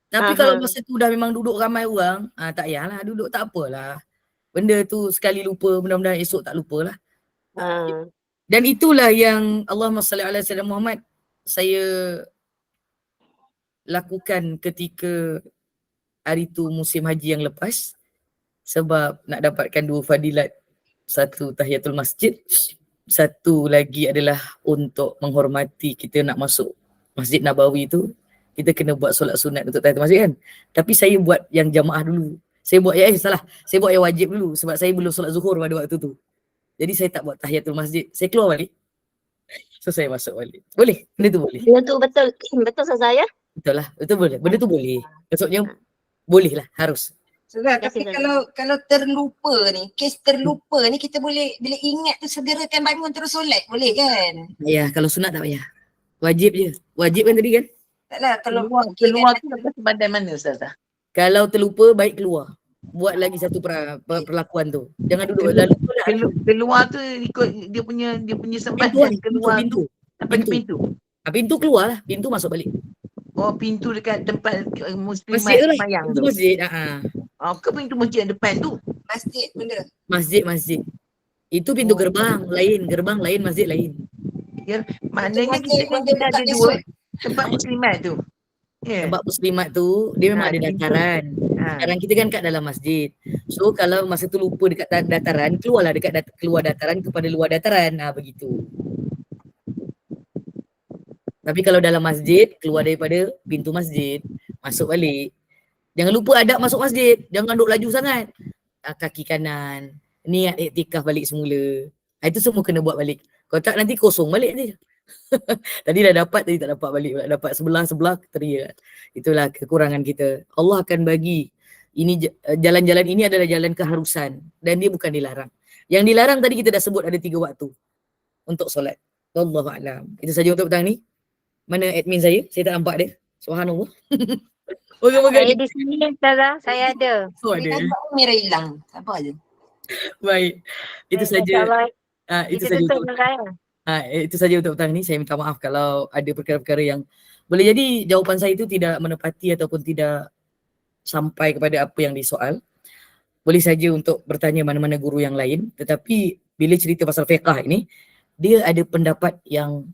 Tapi kalau masa tu dah memang duduk ramai orang, tak payahlah duduk, tak apalah. Benda tu sekali lupa, mudah-mudahan esok tak lupalah. Dan itulah yang Allahumma salli ala sayyidina Muhammad saya lakukan ketika hari tu musim haji yang lepas. Sebab nak dapatkan 2 fadilat. 1 tahiyatul masjid, 1 lagi adalah untuk menghormati kita nak masuk Masjid Nabawi tu. Kita kena buat solat sunat untuk tahiyatul masjid kan. Tapi saya buat yang jamaah dulu. Saya buat saya buat yang wajib dulu sebab saya belum solat zuhur pada waktu tu. Jadi saya tak buat tahiyatul masjid. Saya keluar balik. So saya masuk balik. Boleh? Benda tu boleh. Benda tu betul. Betul Ustazah ya? Betul lah. Betul boleh. Benda tu boleh. Maksudnya boleh lah. Harus. Sudah, tapi kalau terlupa ni, kes terlupa ni kita boleh bila ingat tu segerakan bangun terus solat. Boleh kan? Ya, kalau sunat tak payah. Wajib je. Wajib kan tadi kan? Taklah, kalau keluar tu lepas badan mana Ustazah? Kalau terlupa, baik keluar. Buat lagi satu perlakuan tu. Jangan duduk lalu. Keluar tu ikut dia punya sembahyang keluar pintu. Pintu. Pintu keluar lah. Pintu masuk balik. Oh, pintu dekat tempat muslimat Masjid lah. sembahyang Pintu tu. masjid. Ke pintu masjid yang depan tu? Masjid benda. Masjid. Itu pintu gerbang lain, masjid lain. Ya, maknanya kita ada 2 tempat muslimat tu. Tempat muslimat tu dia memang ada dataran. Sekarang kita kan kat dalam masjid. So kalau masa tu lupa dekat dataran, keluarlah keluar dataran kepada luar dataran. Begitu. Tapi kalau dalam masjid, keluar daripada pintu masjid, masuk balik. Jangan lupa adab masuk masjid. Jangan duduk laju sangat. Kaki kanan, niat iktikaf balik semula. Itu semua kena buat balik. Kalau tak nanti kosong balik je. Tadi dah dapat, tadi tak dapat balik pula. Dapat sebelah teria. Itulah kekurangan kita. Allah akan bagi. Ini jalan-jalan ini adalah jalan keharusan dan dia bukan dilarang. Yang dilarang tadi kita dah sebut ada 3 waktu untuk solat. Wallahu a'lam. Itu saja untuk petang ni. Mana admin saya? Saya tak nampak dia. Subhanallah. Moga-moga Saya di sini Ustazah, saya ada. Oh, ada. Dia nampak Mira hilang. Apa je. Baik. Itu saja. Itu Kita saja tutup untuk saya. itu saja untuk petang ni. Saya minta maaf kalau ada perkara-perkara yang boleh jadi jawapan saya itu tidak menepati ataupun tidak sampai kepada apa yang disoal. Boleh saja untuk bertanya mana-mana guru yang lain. Tetapi bila cerita pasal fiqah ini, dia ada pendapat yang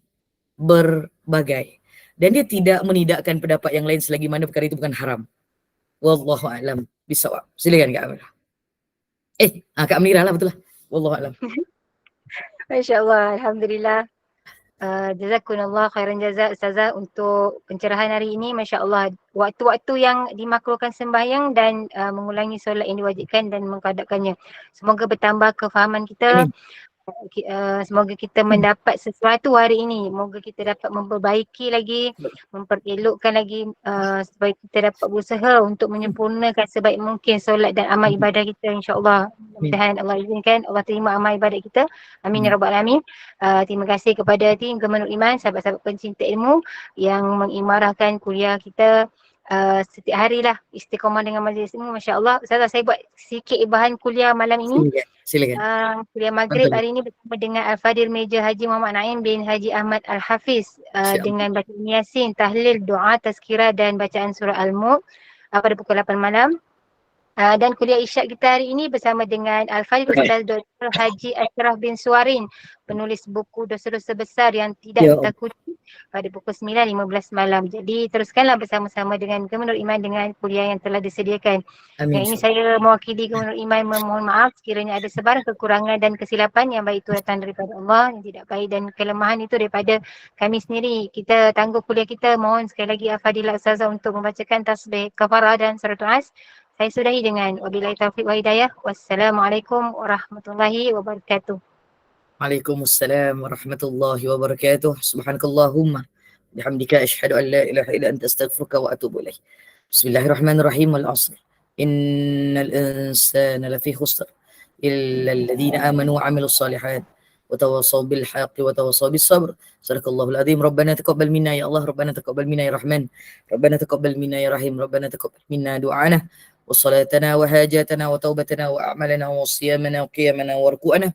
berbagai. Dan dia tidak menidakkan pendapat yang lain selagi mana perkara itu bukan haram. Wallahu a'lam bisawab. Silakan Kak Amira. Kak Amira lah, betul lah. Wallahu a'lam. Masya-Allah, alhamdulillah. Jazakumullah khairan jazak Ustazah untuk pencerahan hari ini. Masya-Allah, waktu-waktu yang dimakruhkan sembahyang dan mengulangi solat yang diwajibkan dan mengqadakannya. Semoga bertambah kefahaman kita. Amin. Semoga kita mendapat sesuatu hari ini. Semoga kita dapat memperbaiki lagi, memperelokkan lagi supaya kita dapat berusaha untuk menyempurnakan sebaik mungkin solat dan amal ibadah kita, insya-Allah. Mudah-mudahan Allah izinkan Allah terima amal ibadah kita. Amin ya rabbal alamin. Terima kasih kepada tim Gemenur Iman, sahabat-sahabat pencinta ilmu yang mengimarahkan kuliah kita setiap hari lah, istiqamah dengan majlis ilmu. Masya-Allah. Ustazah, saya buat sikit bahan kuliah malam ini. Silakan. Kuliah maghrib hari ini bersama dengan Al-Fadil Meja Haji Muhammad Naim bin Haji Ahmad Al-Hafiz dengan bacaan Yasin, tahlil, doa, tazkirah dan bacaan surah Al-Mulk pada pukul 8 malam. Dan kuliah isyak kita hari ini bersama dengan Al-Fadil Ustaz Dr. Haji Ashraf bin Suwarin, penulis buku Dosa-Dosa Besar yang Tidak Ditakuti, pada pukul 9.15 malam. Jadi teruskanlah bersama-sama dengan Gemenur Iman dengan kuliah yang telah disediakan. Yang ini saya mewakili Gemenur Iman memohon maaf sekiranya ada sebarang kekurangan dan kesilapan. Yang baik itu datang daripada Allah, yang tidak baik dan kelemahan itu daripada kami sendiri. Kita tangguh kuliah kita. Mohon sekali lagi Al-Fadilah Ustazah untuk membacakan tasbih kafarah dan suratul As. Saya sudahi dengan wabillahi taufiq wa hidayah. Wassalamualaikum warahmatullahi wabarakatuh. Waalaikumsalam warahmatullahi wabarakatuh. Subhanakallahumma bihamdika asyhadu an la ilaha illa anta astaghfiruka wa atubu ilaik. Bismillahirrahmanirrahim. Wal 'asr. Innal insana lafi khusr illa alladhina amanu wa 'amilus shalihat wa tawassaw bil haqqi wa tawassaw bis sabr. Sadaqallahul azim. Rabbana taqabbal minna ya Allah, Rabbana taqabbal minna ya Rahman, Rabbana taqabbal minna ya Rahim, Rabbana taqabbal minna du'ana wa salatana wa hajatana wa taubatana wa a'malana wa siyamana wa qiyamana wa ruku'ana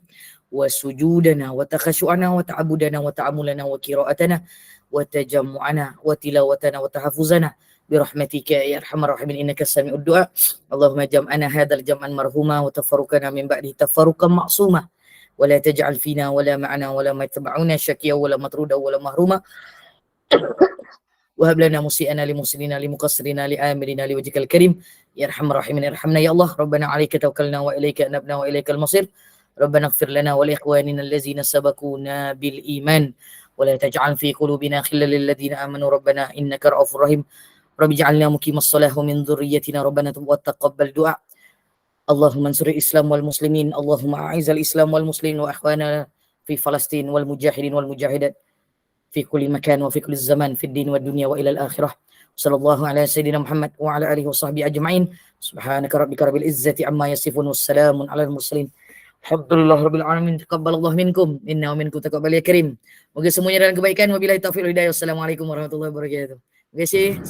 wa sujudana wa takhashu'ana wa ta'abudana wa ta'amulana wa qira'atana wa tajammu'ana wa tilawatana wa tahaffuzana birahmatika ya arhamar rahimin innaka sami'ud du'a. Allahumma jam'ana hadzal jam'an marhuma wa tafarruqana min ba'di tafarruqan ma'suma wa la taj'al fina wa la ma'ana wa la matba'una syaqiyya wa la matruda wa la mahruma. Wahab lana musi'ana li muslimina li muqassirina li amirina li wajhikal karim ya arhamar rahimin irhamna ya Allah. Rabbana 'alaika tawakkalna wa ilaika anabna wa ilaikal masir. ربنا اغفر لنا ولإخواننا الذين سبقونا بالإيمان ولا تجعل في قلوبنا غلا للذين آمنوا ربنا إنك رؤوف رحيم رب اجعلنا مقيم الصلاة ومن ذريتنا ربنا وتقبل دعاء اللهم انصر الإسلام والمسلمين اللهم أعز الإسلام والمسلمين وأخوانا في فلسطين والمجاهدين والمجاهدات في كل مكان وفي كل الزمان في الدين والدنيا وإلى الآخرة صلى الله على سيدنا محمد وعلى آله وصحبه أجمعين سبحانك ربك رب العزة عما يصفون والسلام على المرسلين. Alhamdulillah Rabbil Alamin. Taqabbalallah minkum. Inna wa minkum taqabbal ya karim. Moga semuanya dalam kebaikan. Wabillahi taufiq wal hidayah. Wassalamualaikum warahmatullahi wabarakatuh. Terima kasih.